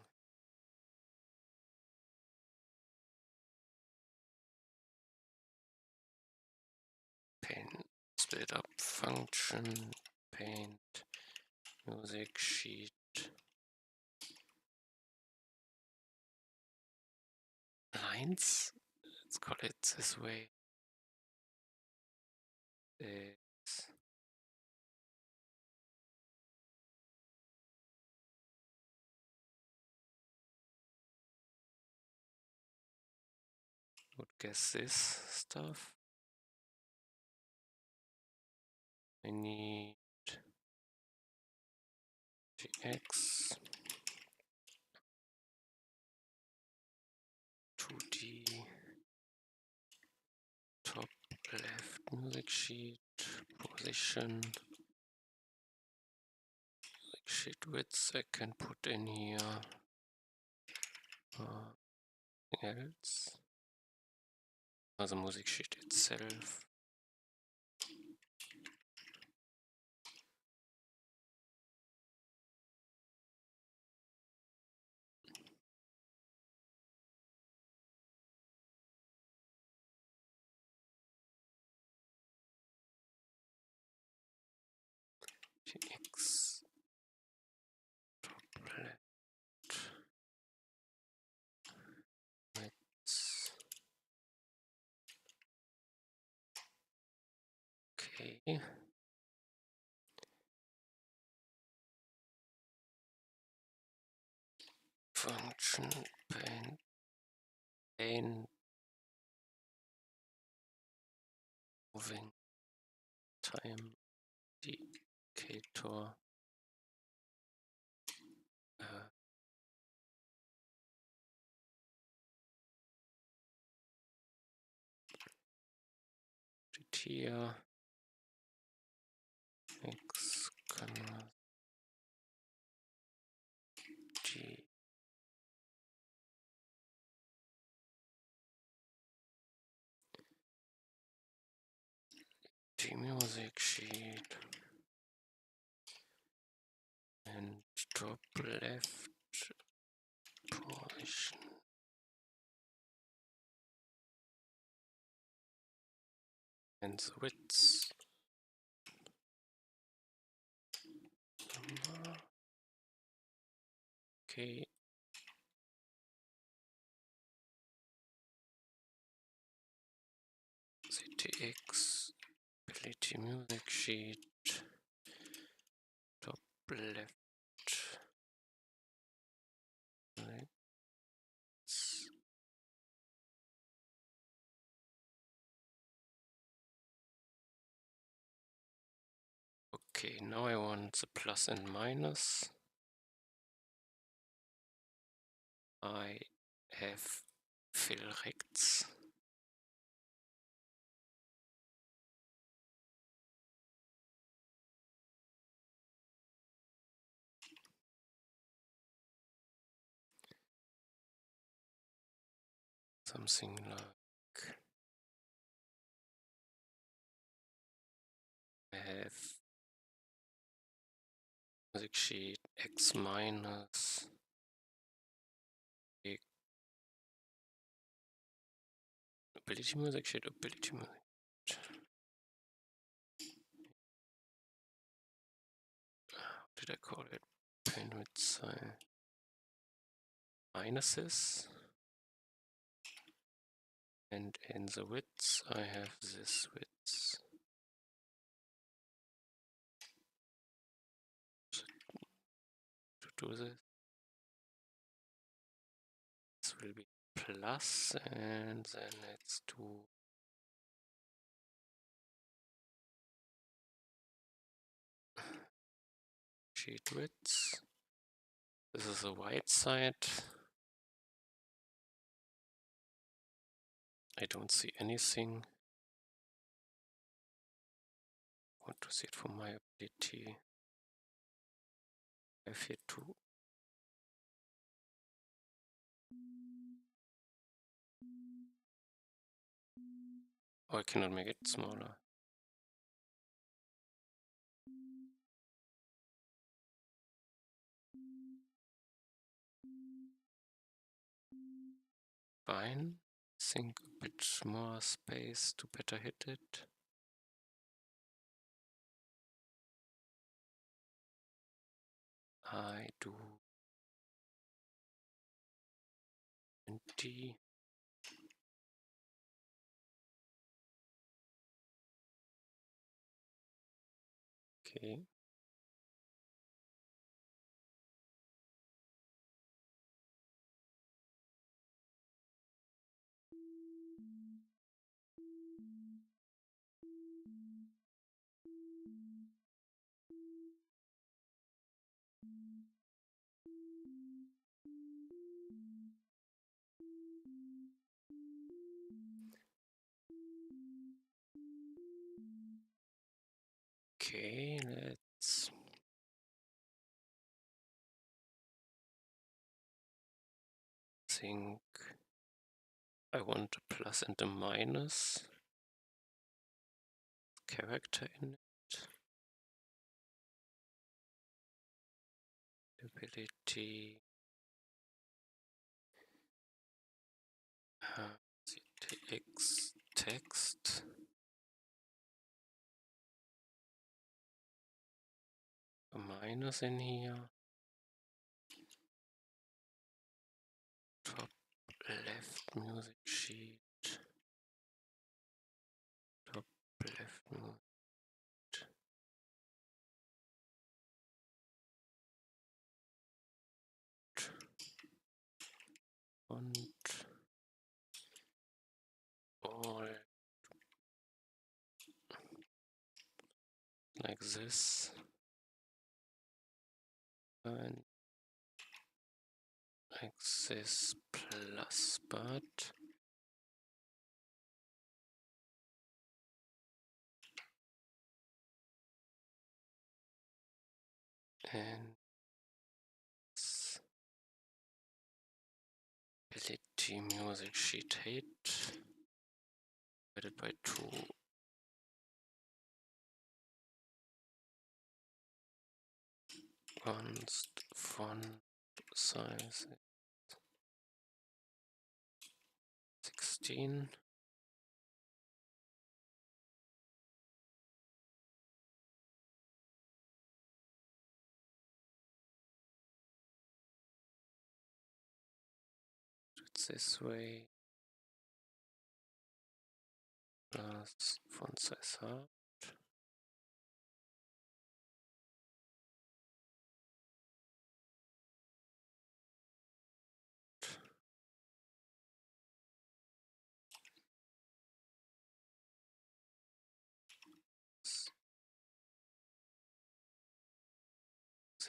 Paint split up function. Paint music sheet. Lines. Let's call it this way. This. Would guess this stuff. I need GX 2D top left music sheet position music sheet width I can put in here. Else the music sheet itself. GX top left width. Okay. Function paint moving time indicator here X G music sheet and top left position and the width number. Okay. ZTX Ability music sheet, top left. Okay, now I want the plus and minus. I have fill rects. Something like I have music sheet x minus ability music sheet, ability music. How did I call it? Paint with minuses. And in the width, I have this width. To do this will be plus, and then let's do sheet width. This is the white side. I don't see anything. I want to see it from my ability. I have here two. Oh, I cannot make it smaller. Fine. Think a bit more space to better hit it. I do 20. Okay. Okay, let's think. I want a plus and a minus character in it. Ability. CTX text. A minus in here. Top left music sheet. Top left music. Font. All like this. And like this plus, but and ability music sheet height divided by 2. Const font size 16. It's this way. Plus font size half.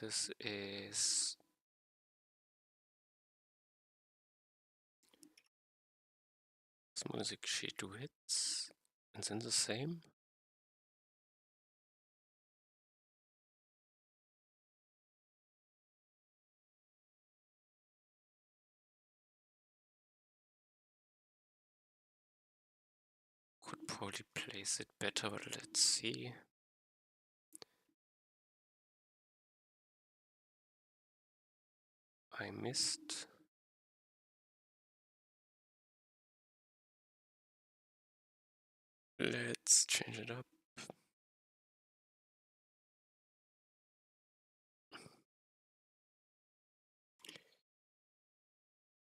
This is music she duets, and then the same. Could probably place it better, but let's see. I missed. Let's change it up.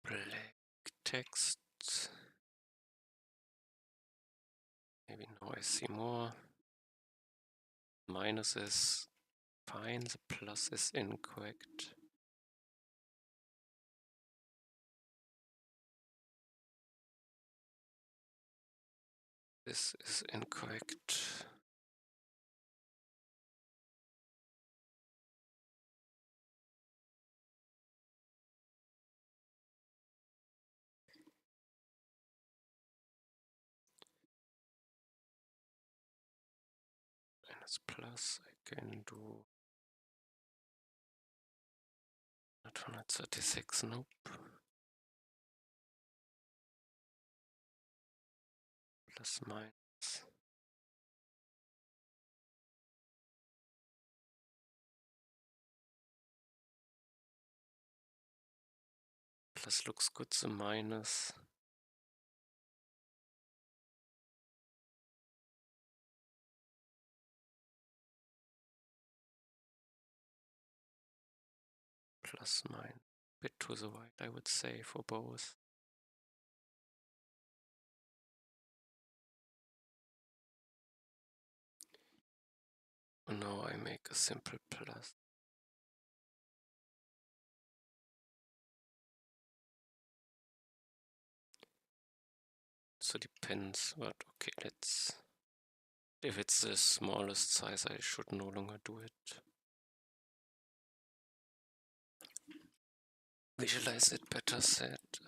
Black text. Maybe now I see more. Minus is fine, the plus is incorrect. This is incorrect. Minus plus, I can do not 136, nope. Plus minus. Plus looks good, the minus. Plus minus. Bit to the right, I would say, for both. Now I make a simple plus. So depends, but okay, let's. If it's the smallest size, I should no longer do it. Visualize it better set.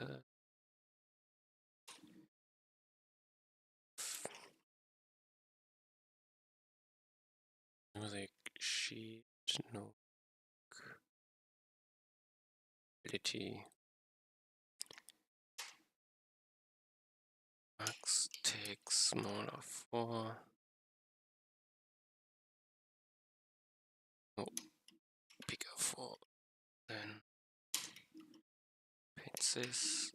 Music sheet, no. Ability. Max take smaller 4. No, bigger 4. Then paint this.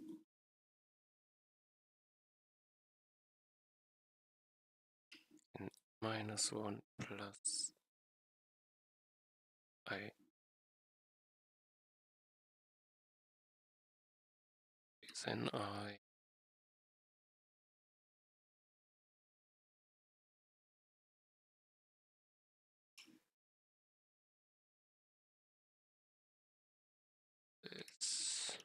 And -1 plus I. Then I. This.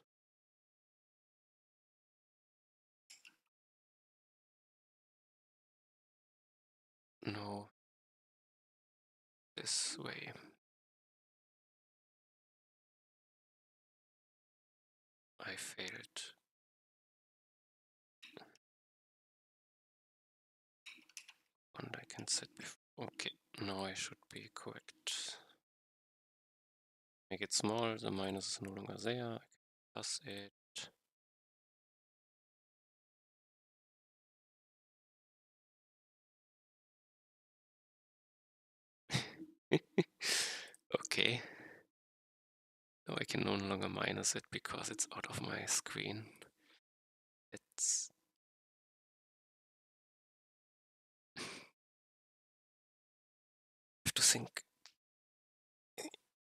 No. This way. I failed. And I can set before. Okay, now I should be correct. Make it small, the minus is no longer there. I can plus it. Okay. Now I can no longer minus it because it's out of my screen. It's have to think.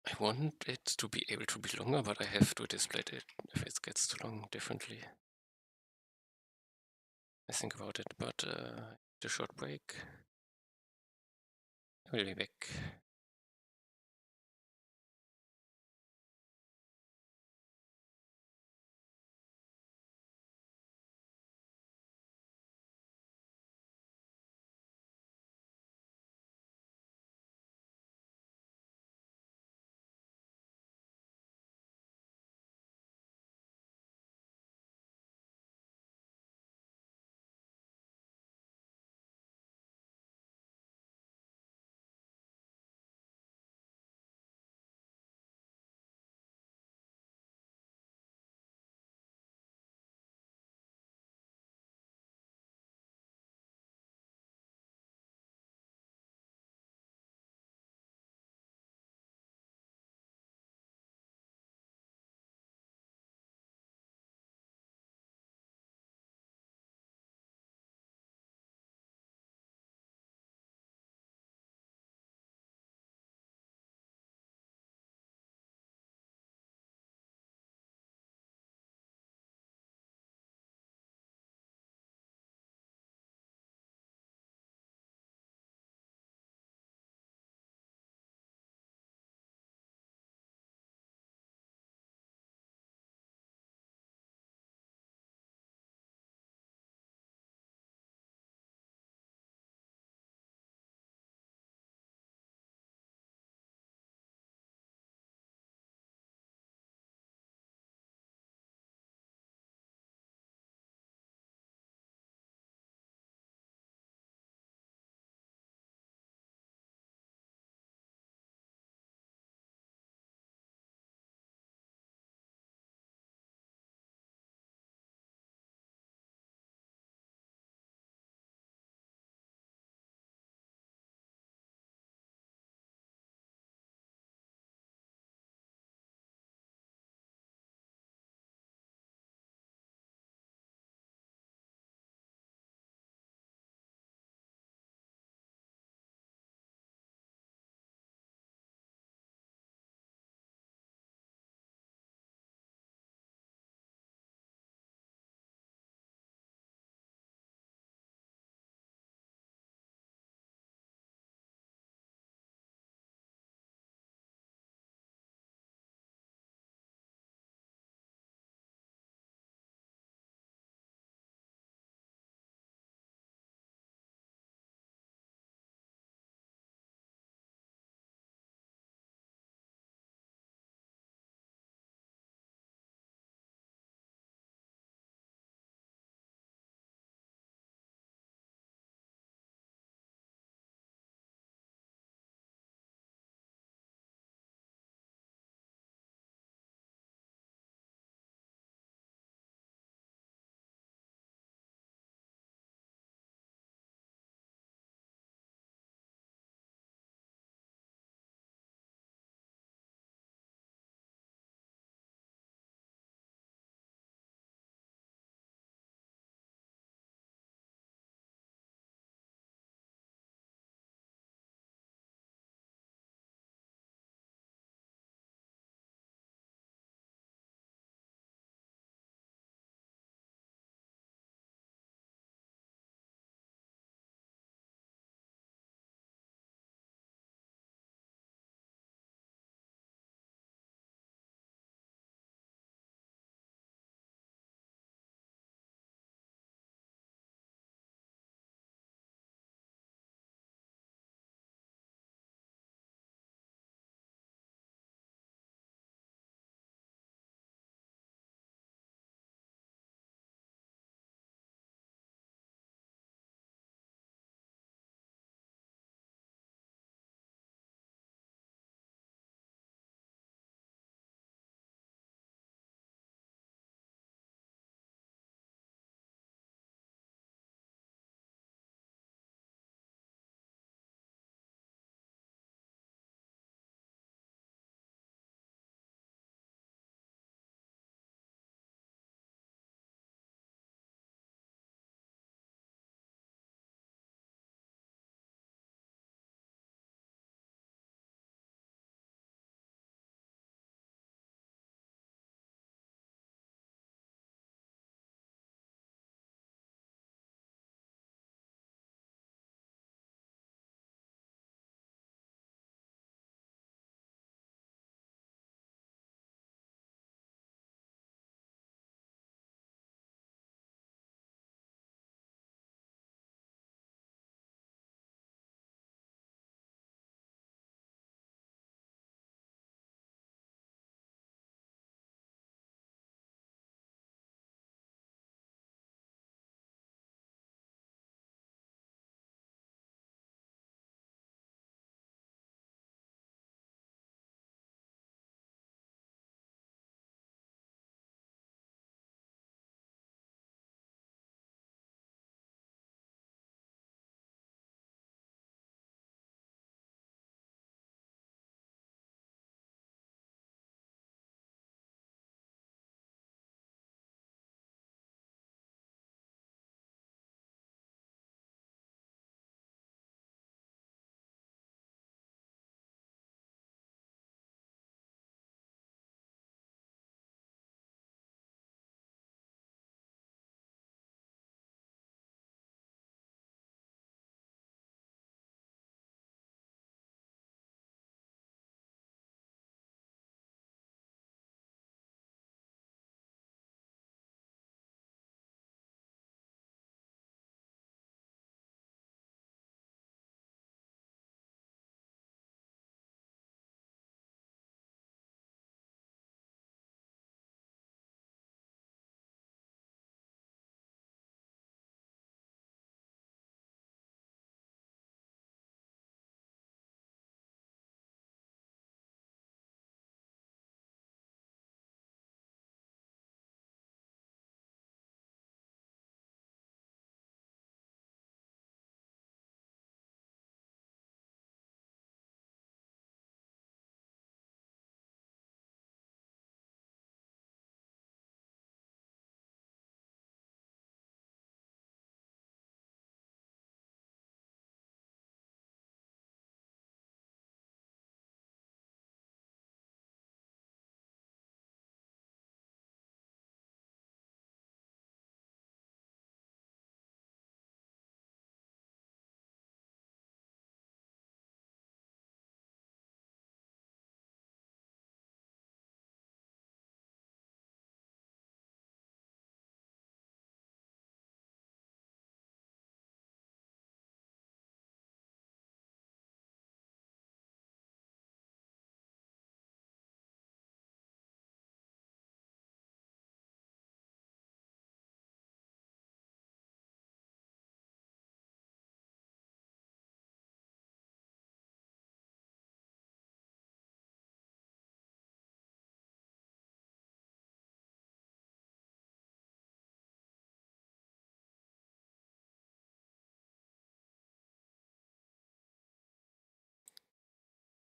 I want it to be able to be longer, but I have to display it if it gets too long differently. I think about it, but a short break. I will be back.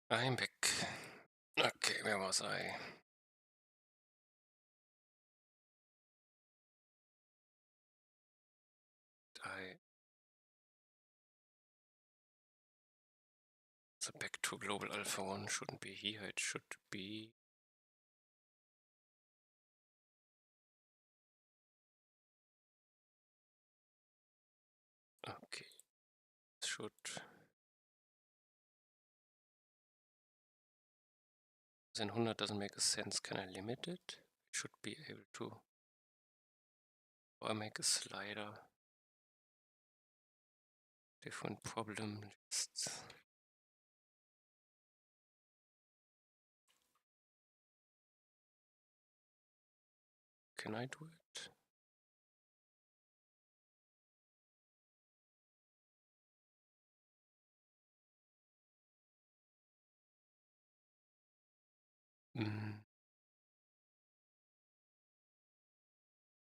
I'm back. Okay, where was I? So back to global alpha 1 shouldn't be here, it should be... Okay, should... Then 100 doesn't make a sense. Can I limit it? It should be able to. Or make a slider. Different problem lists. Can I do it?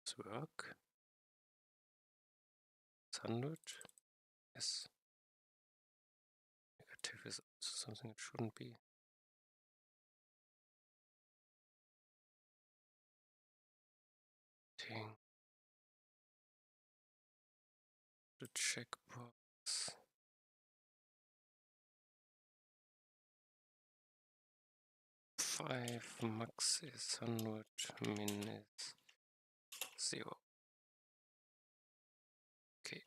Does it work? It's 100? Yes. Negative is also something it shouldn't be. Dang. The checkbox. 5 max is 100, min is 0. Okay.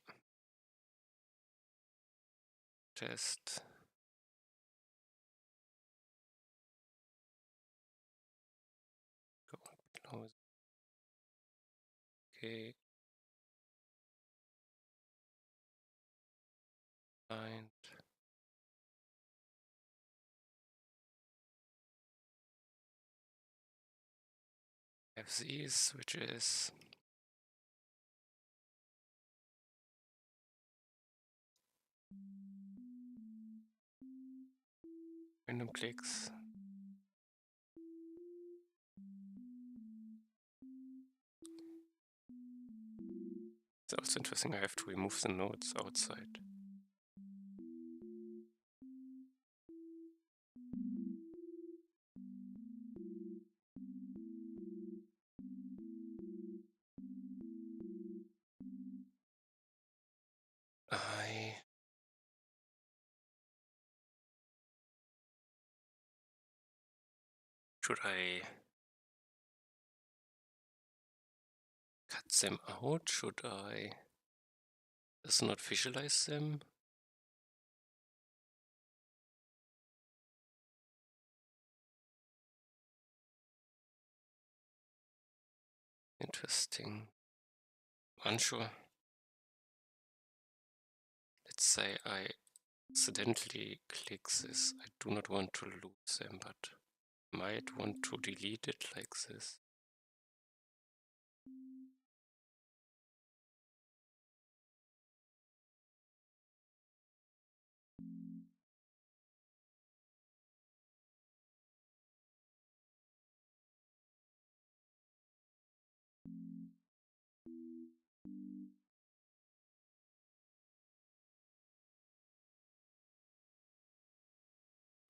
Test. Go below. Okay. Find. Have these, which is random clicks. It's also interesting, I have to remove the nodes outside. Should I cut them out? Should I just not visualize them? Interesting. Unsure. Let's say I accidentally click this. I do not want to lose them, but might want to delete it like this.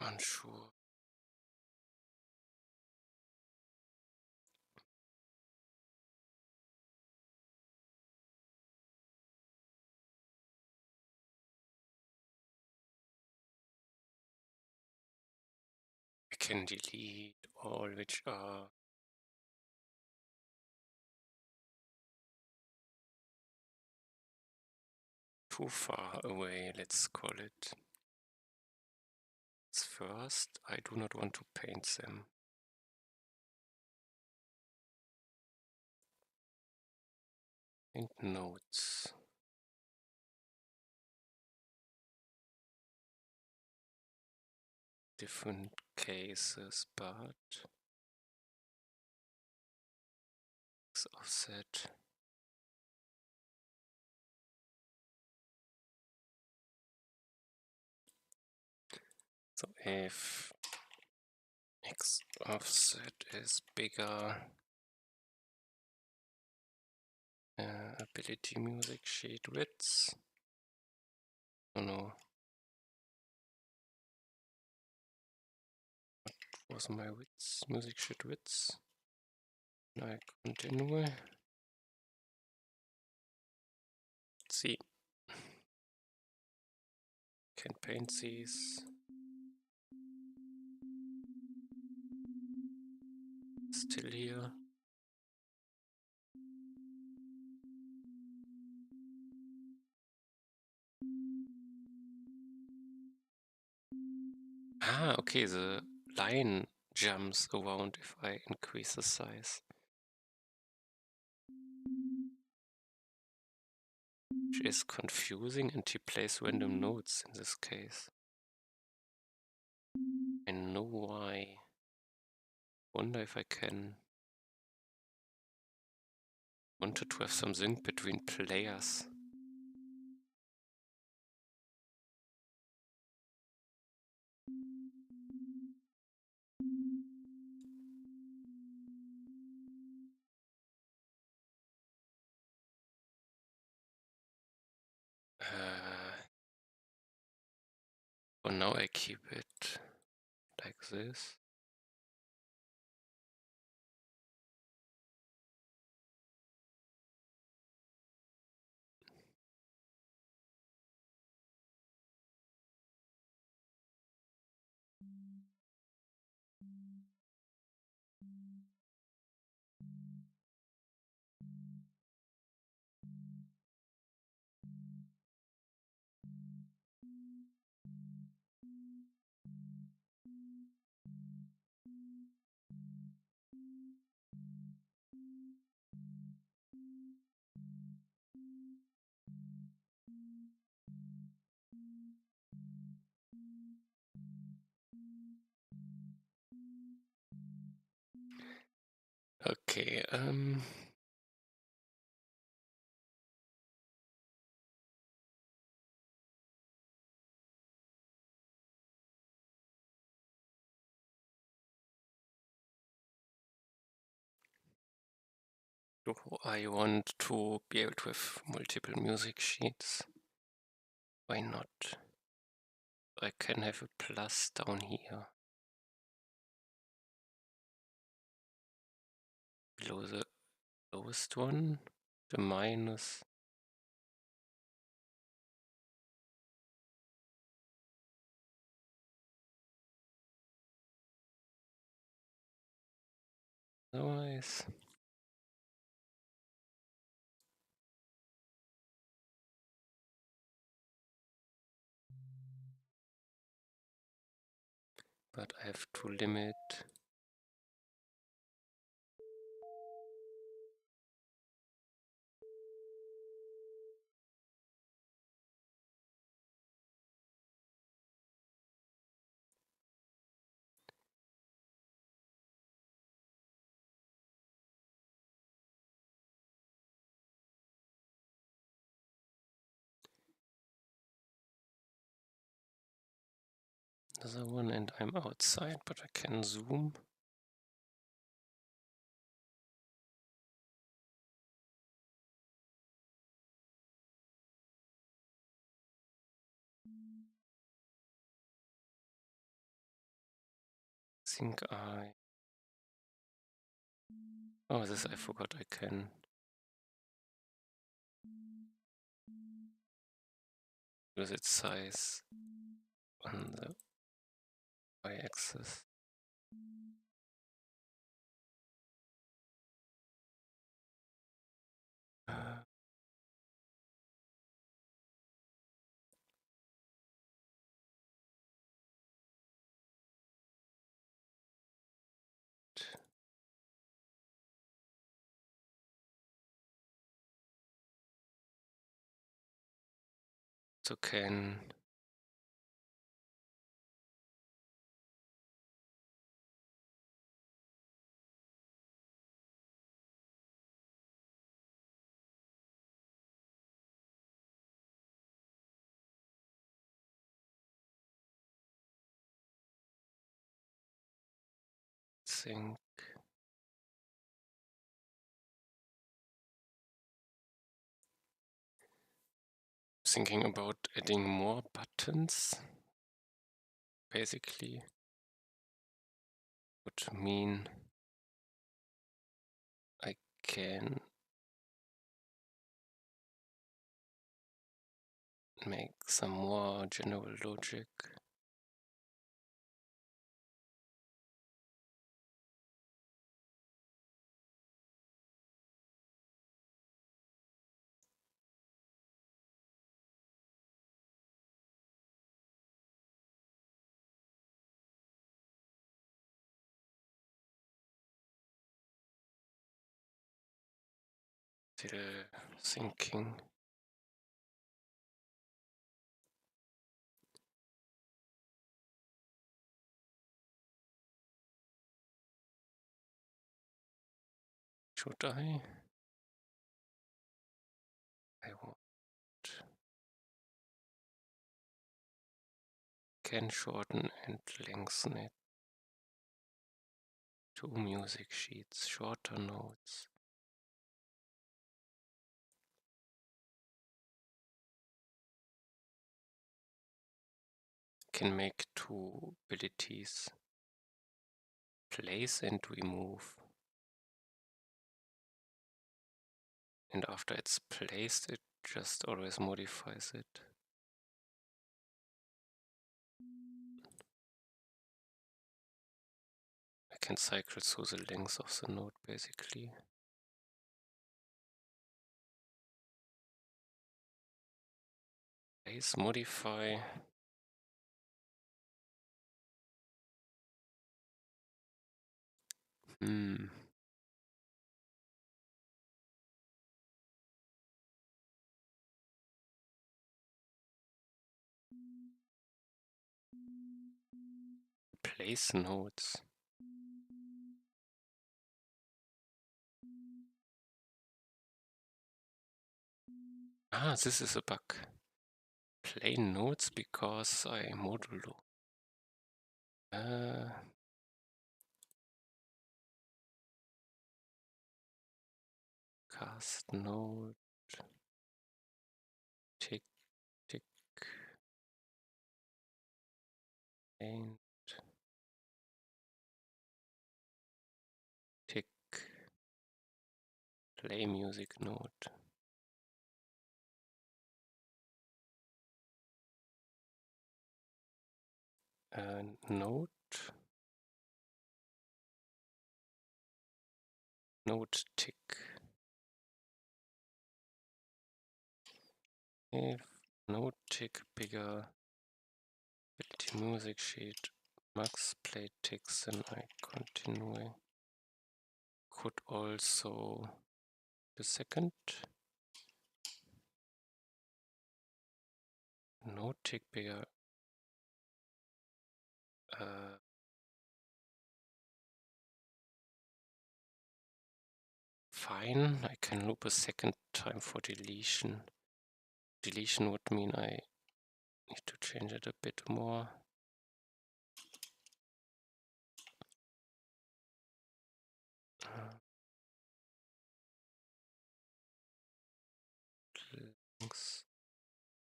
Unsure. I can delete all which are too far away, let's call it. First, I do not want to paint them. And notes. Different cases, but offset. So if X offset is bigger, ability music shade width. Oh no. Was my Witz? Music shit Witz. I continue. Let's see. Can paint these. Still here. Ah, okay, the line jumps around if I increase the size. Which is confusing, and he plays random notes in this case. I know why. Wonder if I can. Wanted to have some sync between players. For now I keep it like this. Okay, do I want to be able to have multiple music sheets? Why not? I can have a plus down here. Below the lowest one, the minus. Otherwise. But I have to limit. Another one, and I'm outside, but I can zoom. Think I. Oh, this I forgot I can. Use its size on the y-axis. So can think thinking about adding more buttons, basically. would mean I can make some more general logic. Still thinking. Should I? I want. Can shorten and lengthen it. 2 music sheets, shorter notes. Can make 2 abilities. Place and remove. And after it's placed, it just always modifies it. I can cycle through the length of the node basically. Place, modify. Place nodes. Ah, this is a bug. Plain nodes because I modulo. Cast node. Tick, tick. And tick. Play music node. Node. Node tick. If node tick bigger ability music sheet max play ticks, then I continue. Could also the second node tick bigger. Fine, I can loop a second time for deletion. Deletion would mean I need to change it a bit more.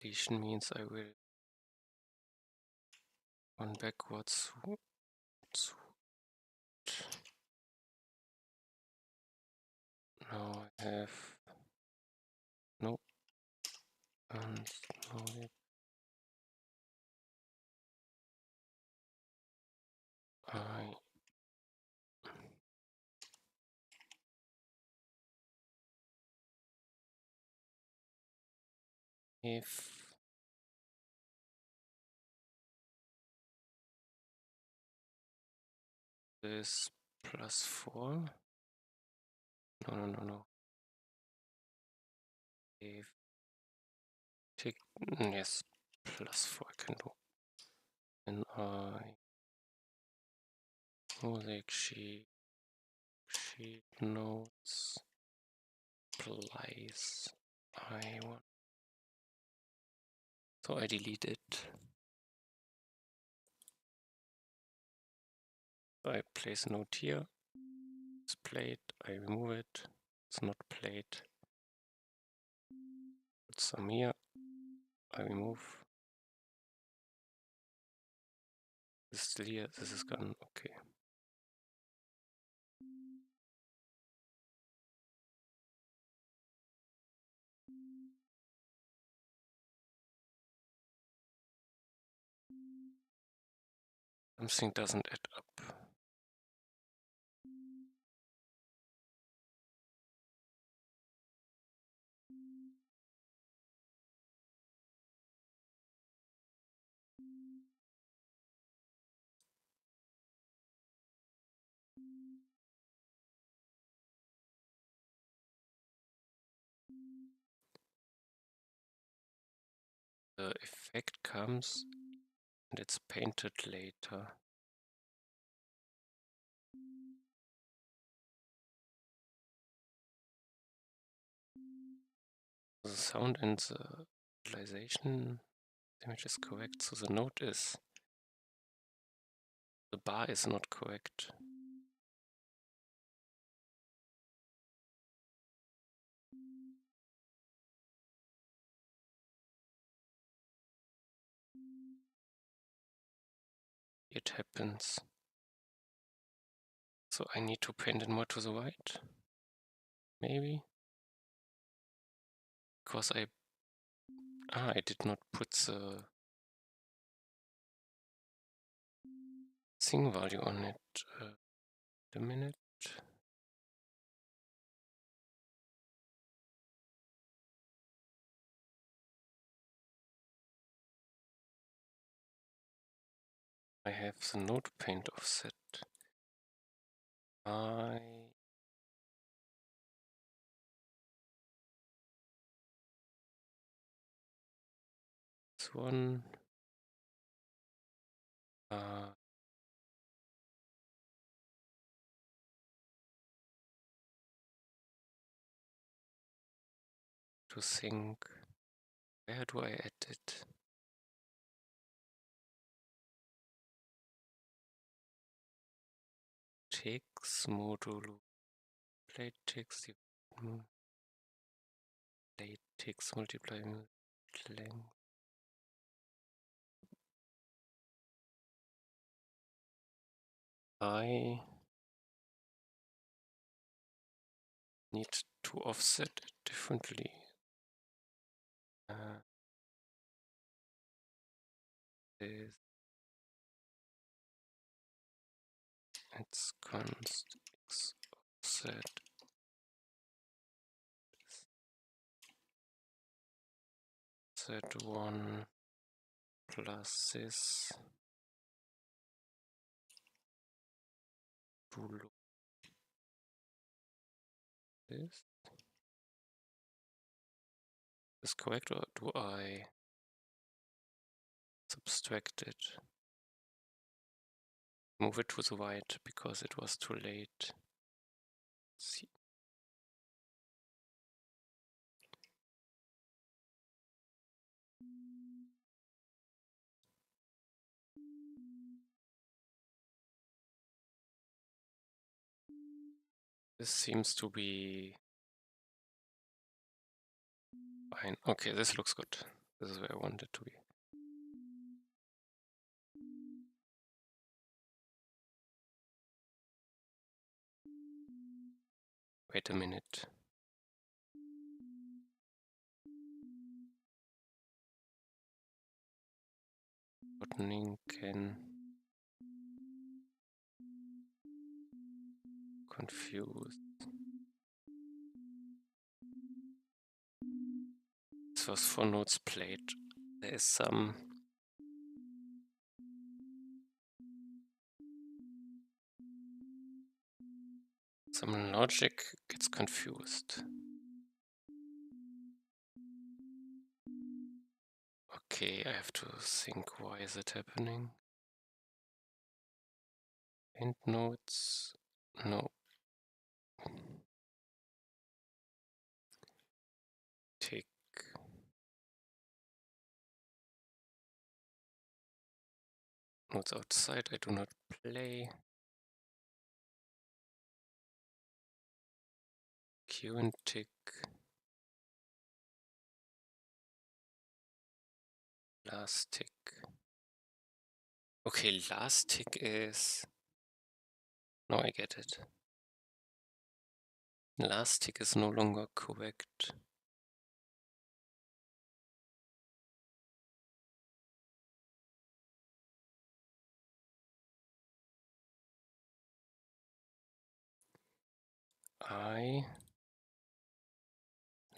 Deletion means I will run backwards. Now I have no and no. If this +4, no. If tick, yes, +4 I can do. And I music sheet notes place I want. So I delete it. I place a note here. It's played. I remove it. It's not played. Put some here. I remove. This is still here. This is gone. Okay. Something doesn't add up. The effect comes and it's painted later. The sound and the visualization image is correct, so the note is, the bar is not correct. It happens. So I need to paint it more to the right, maybe? Because I did not put the thing value on it. A minute. I have the node paint offset. This one. To think, where do I add it? Text modulo, latex, latex multiply length. I need to offset it differently. This it's const x offset z1 plus this to look this. Is correct, or do I subtract it? Move it to the right because it was too late. See. This seems to be fine. Okay, this looks good. This is where I want it to be. Wait a minute. Bottoning can confuse. This was for notes played. There is some logic gets confused. Okay, I have to think, why is it happening? End notes, no. Tick. Notes outside, I do not play. Q and tick. Last tick. Okay, last tick is... No, I get it. Last tick is no longer correct.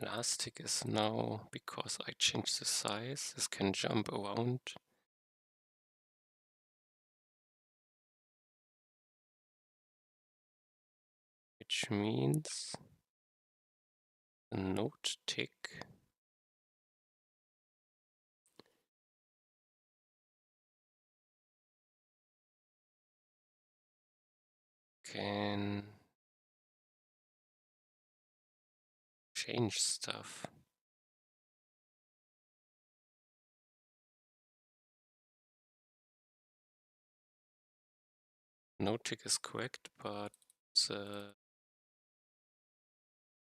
last tick is now, because I changed the size, this can jump around. Which means the node tick can change stuff. Node tick is correct, but the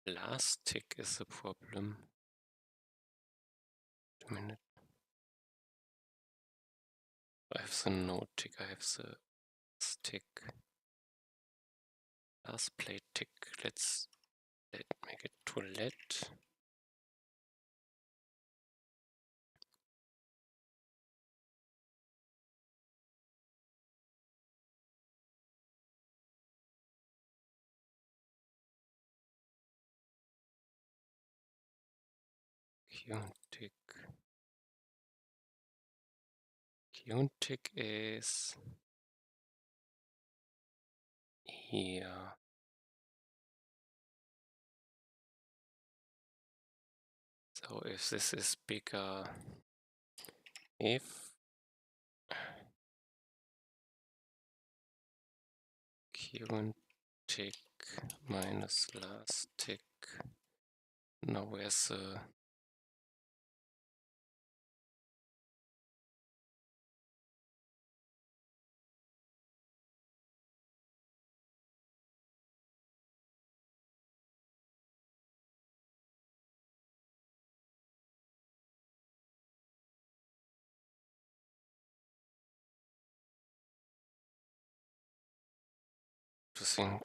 last tick is the problem. Wait a minute. I have the node tick, I have the tick. Last plate tick. Let's make it to let. Qtick. Qtick is here. So if this is bigger, if Qtick minus last tick, now where's the to think?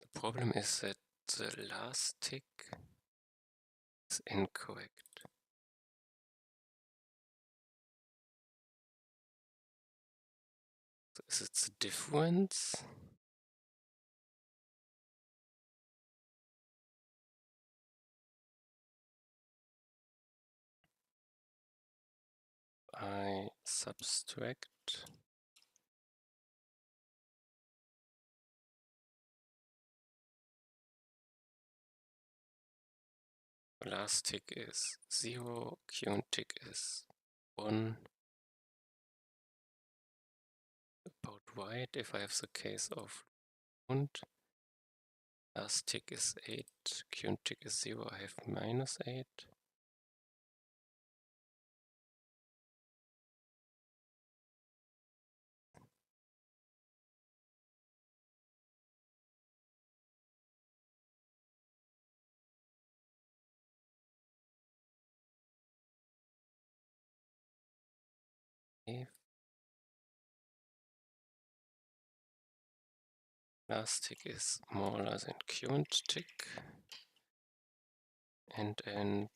The problem is that the last tick is incorrect. So is it the difference? I subtract last tick is 0, Qtick is 1. About right if I have the case of und. Last tick is 8, Qtick is 0, I have minus 8. If last tick is smaller than Qtick and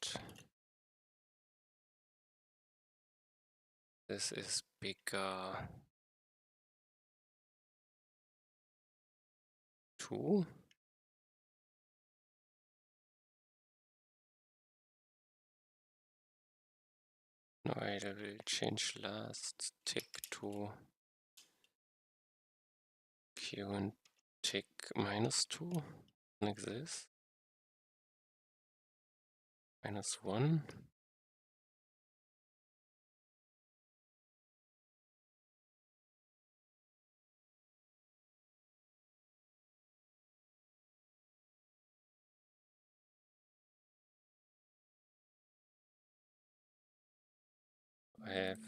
this is bigger 2. No, I will change last tick to Qtick minus 2, like this. Minus 1. I have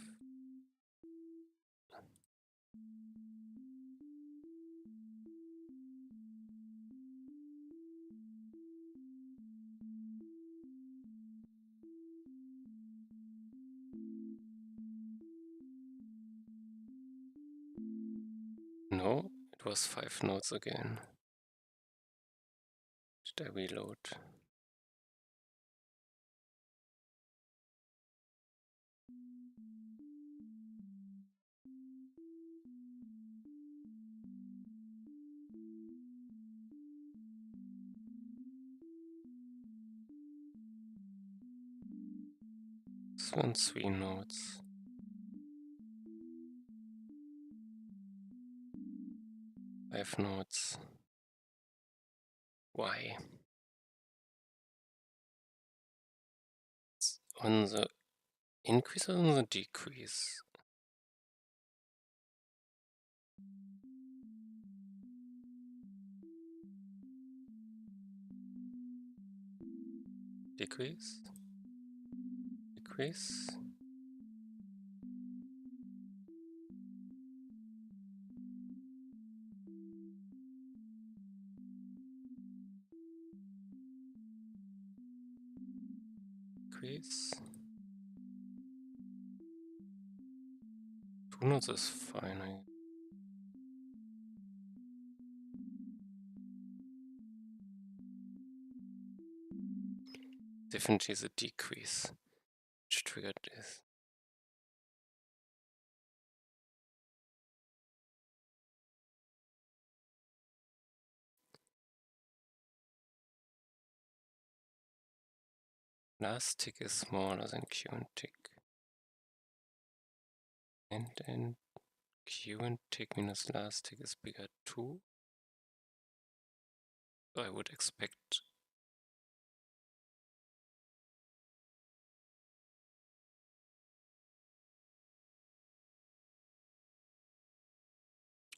no, it was 5 nodes again. Did I reload? This one 3 nodes. 5 nodes. Why? It's on the increase or on the decrease? Decrease? Decrease? Decrease? 2 nodes is fine. Definitely the decrease which triggered this. Last tick is smaller than Q and tick. And then Q and tick minus last tick is bigger too. So I would expect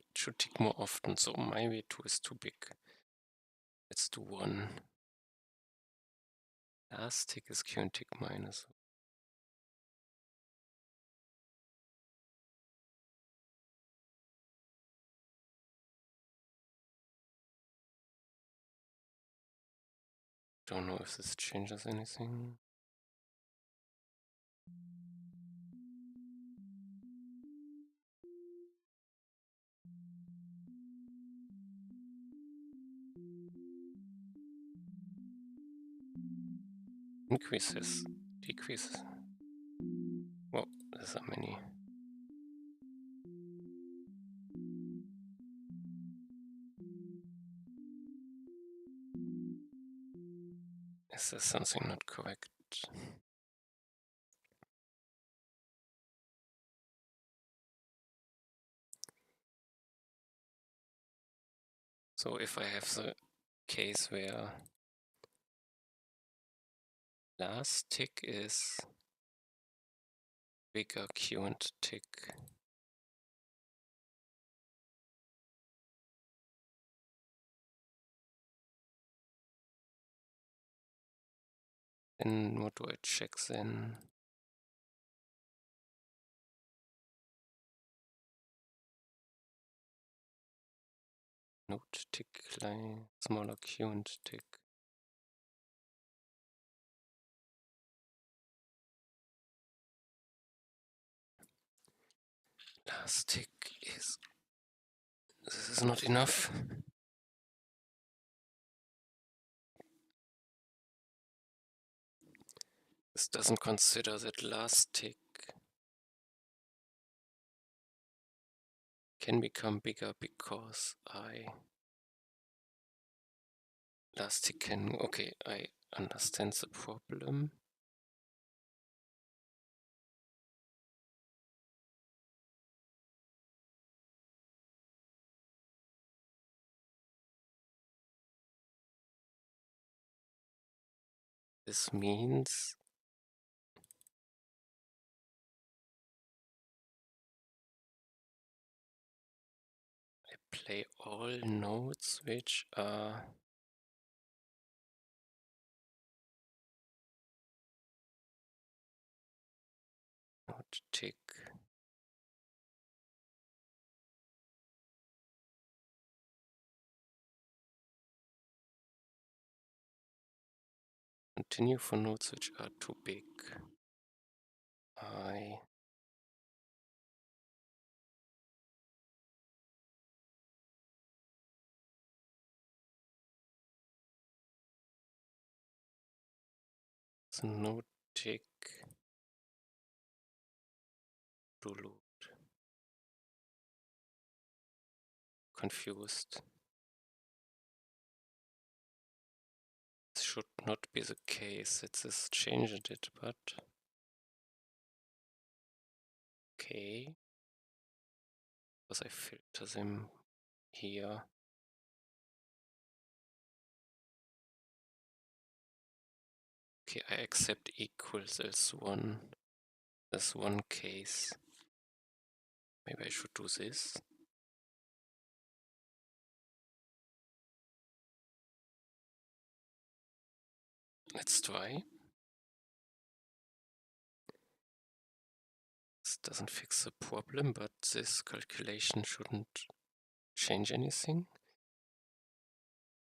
it should tick more often, so maybe 2 is too big. Let's do 1. Last tick is Q and tick minus. Don't know if this changes anything. Increases, decreases. Well, there's so many. Is there something not correct? So if I have the case where last tick is bigger Q and tick, then what do I check then? Node tick line, smaller Q and tick. Last tick is... This is not enough. This doesn't consider that last tick can become bigger because last tick can... Okay, I understand the problem. This means I play all nodes which are node tick. Continue for nodes which are too big. The node tick to load. Confused. This should not be the case. It is changed it, but okay. Because I filter them here. Okay, I accept equals as one case. Maybe I should do this. Let's try. This doesn't fix the problem, but this calculation shouldn't change anything.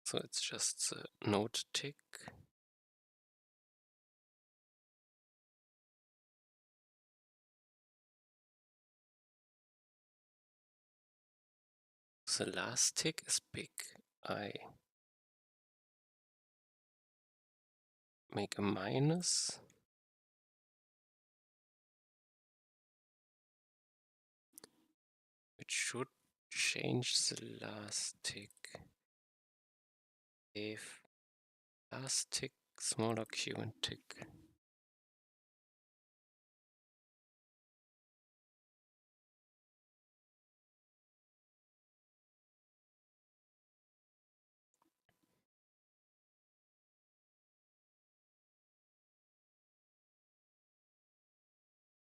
So it's just the node tick. The last tick is big. I make a minus. It should change the last tick. If last tick, smaller q and tick.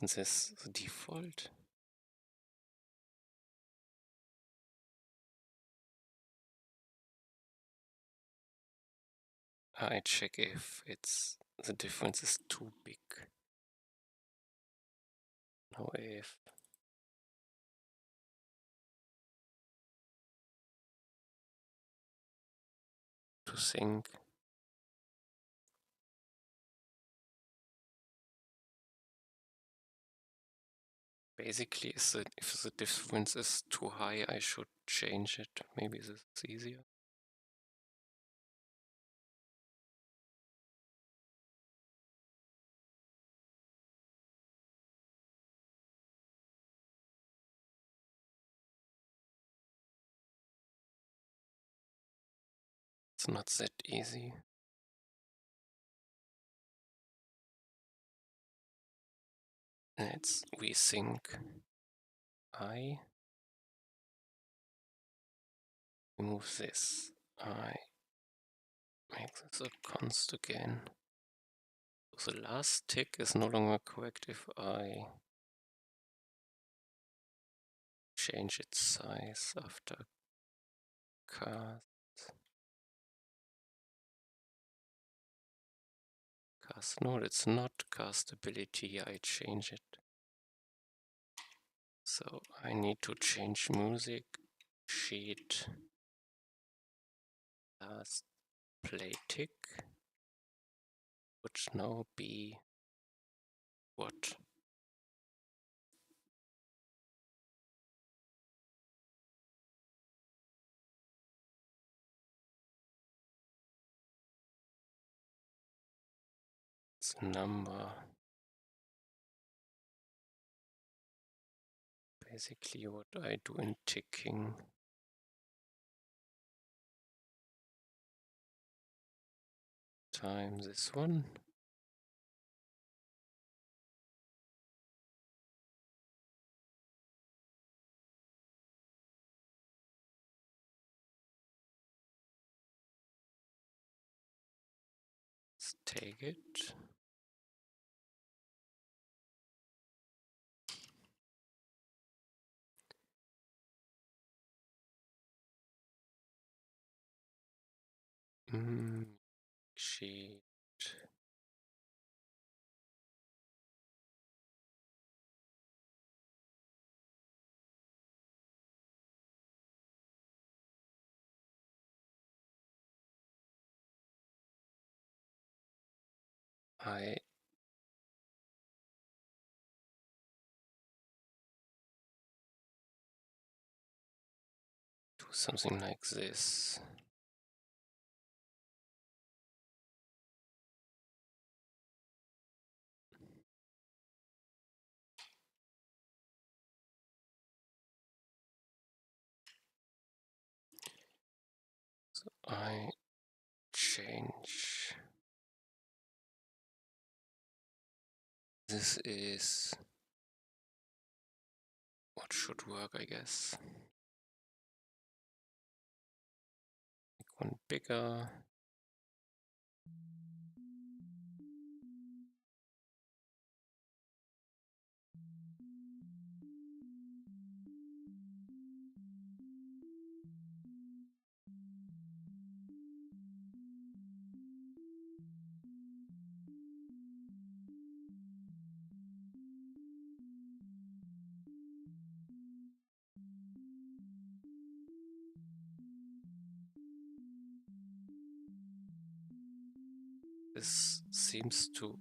This is the default. I check if the difference is too big. Now if to think. Basically, if the difference is too high, I should change it. Maybe this is easier. It's not that easy. Let's resync I. Remove this. I make this a const again. So the last tick is no longer correct if I change its size after cast. No, it's not castability. I change it. So I need to change music sheet last play tick would now be what? It's a number. Basically what I do in ticking. Time this one. Let's take it. Sheet. I do something like this. So I change. This is part should work, I guess. Make one bigger. This seems to...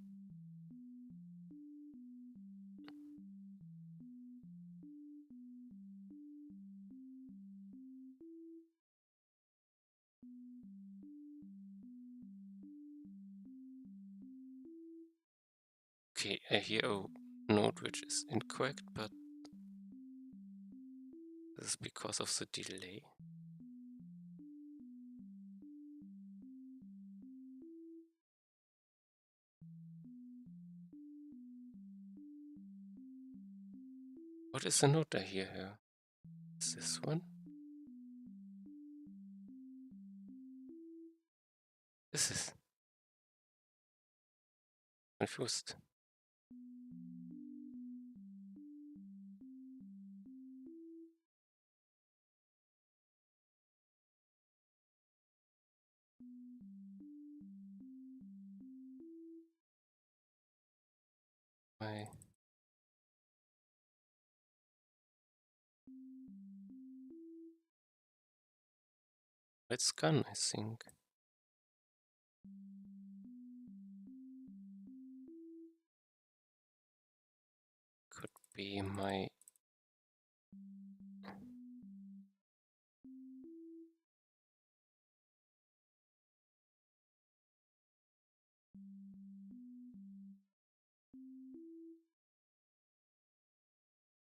Okay, I hear a note which is incorrect, but this is because of the delay. What is the note I hear here? Is this one? This is... confused. My... It's gone, I think. Could be my...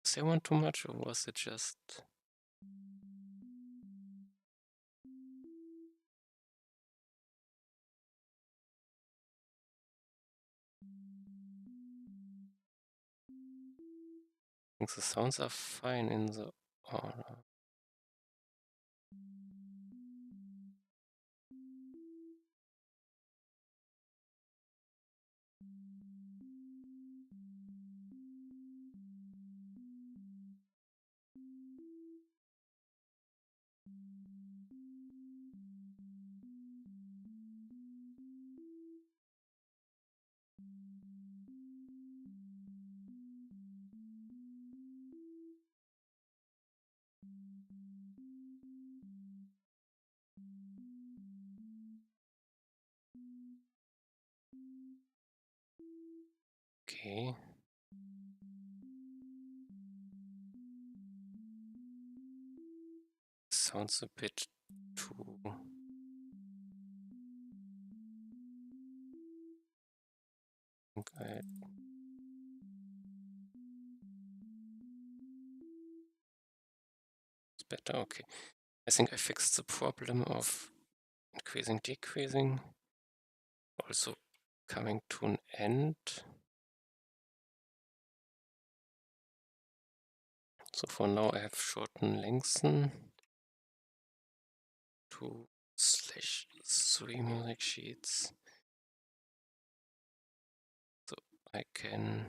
Was I want too much, or was it just... I think the sounds are fine in the order. Okay. Sounds a bit too... think it's better, okay. I think I fixed the problem of increasing, decreasing. Also coming to an end. So for now I have shorten lengthen. 2/3 music sheets. So I can...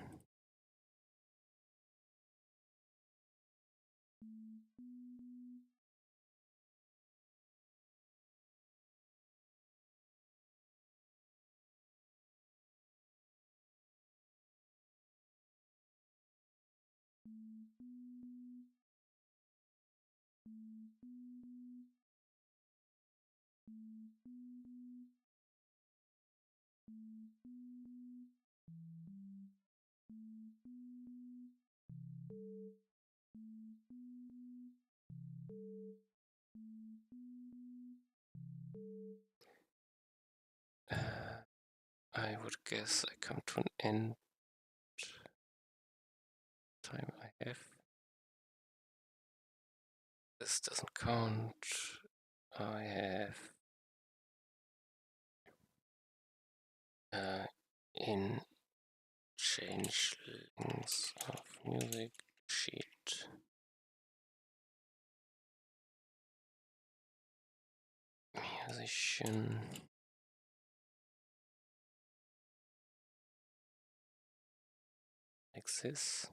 I would guess I come to an end time I have. This doesn't count. I have in change lengths of music sheet. position. Like this.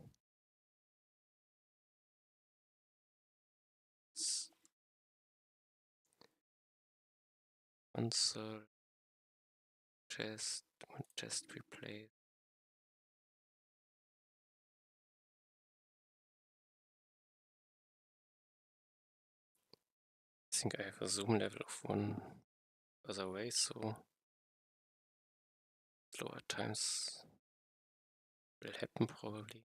Console test replay. I think I have a zoom level of 1 further away, so slower times will happen probably.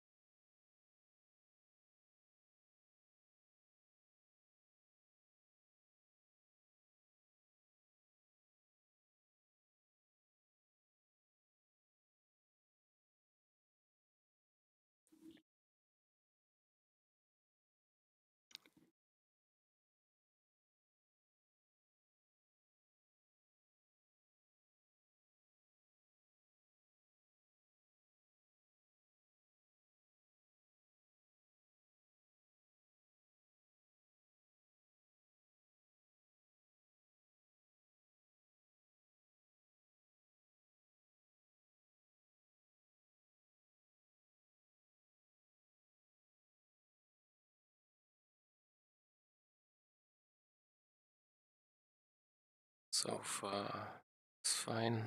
So far, it's fine.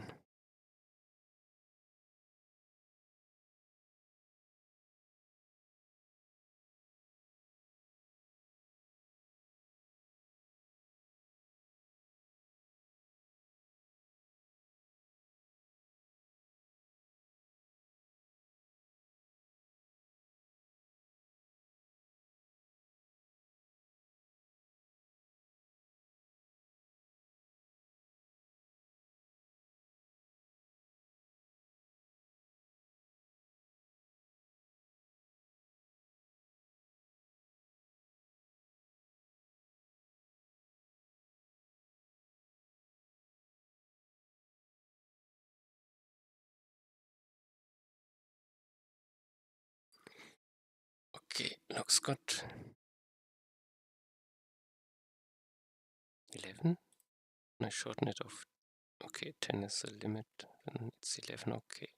Okay, looks good. 11? I shorten it off. Okay, 10 is the limit, and it's 11, okay.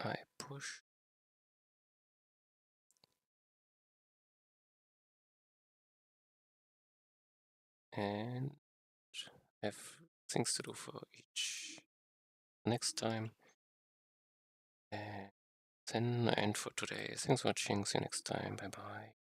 I push. And have things to do for each next time. And then I end for today. Thanks for watching. See you next time. Bye bye.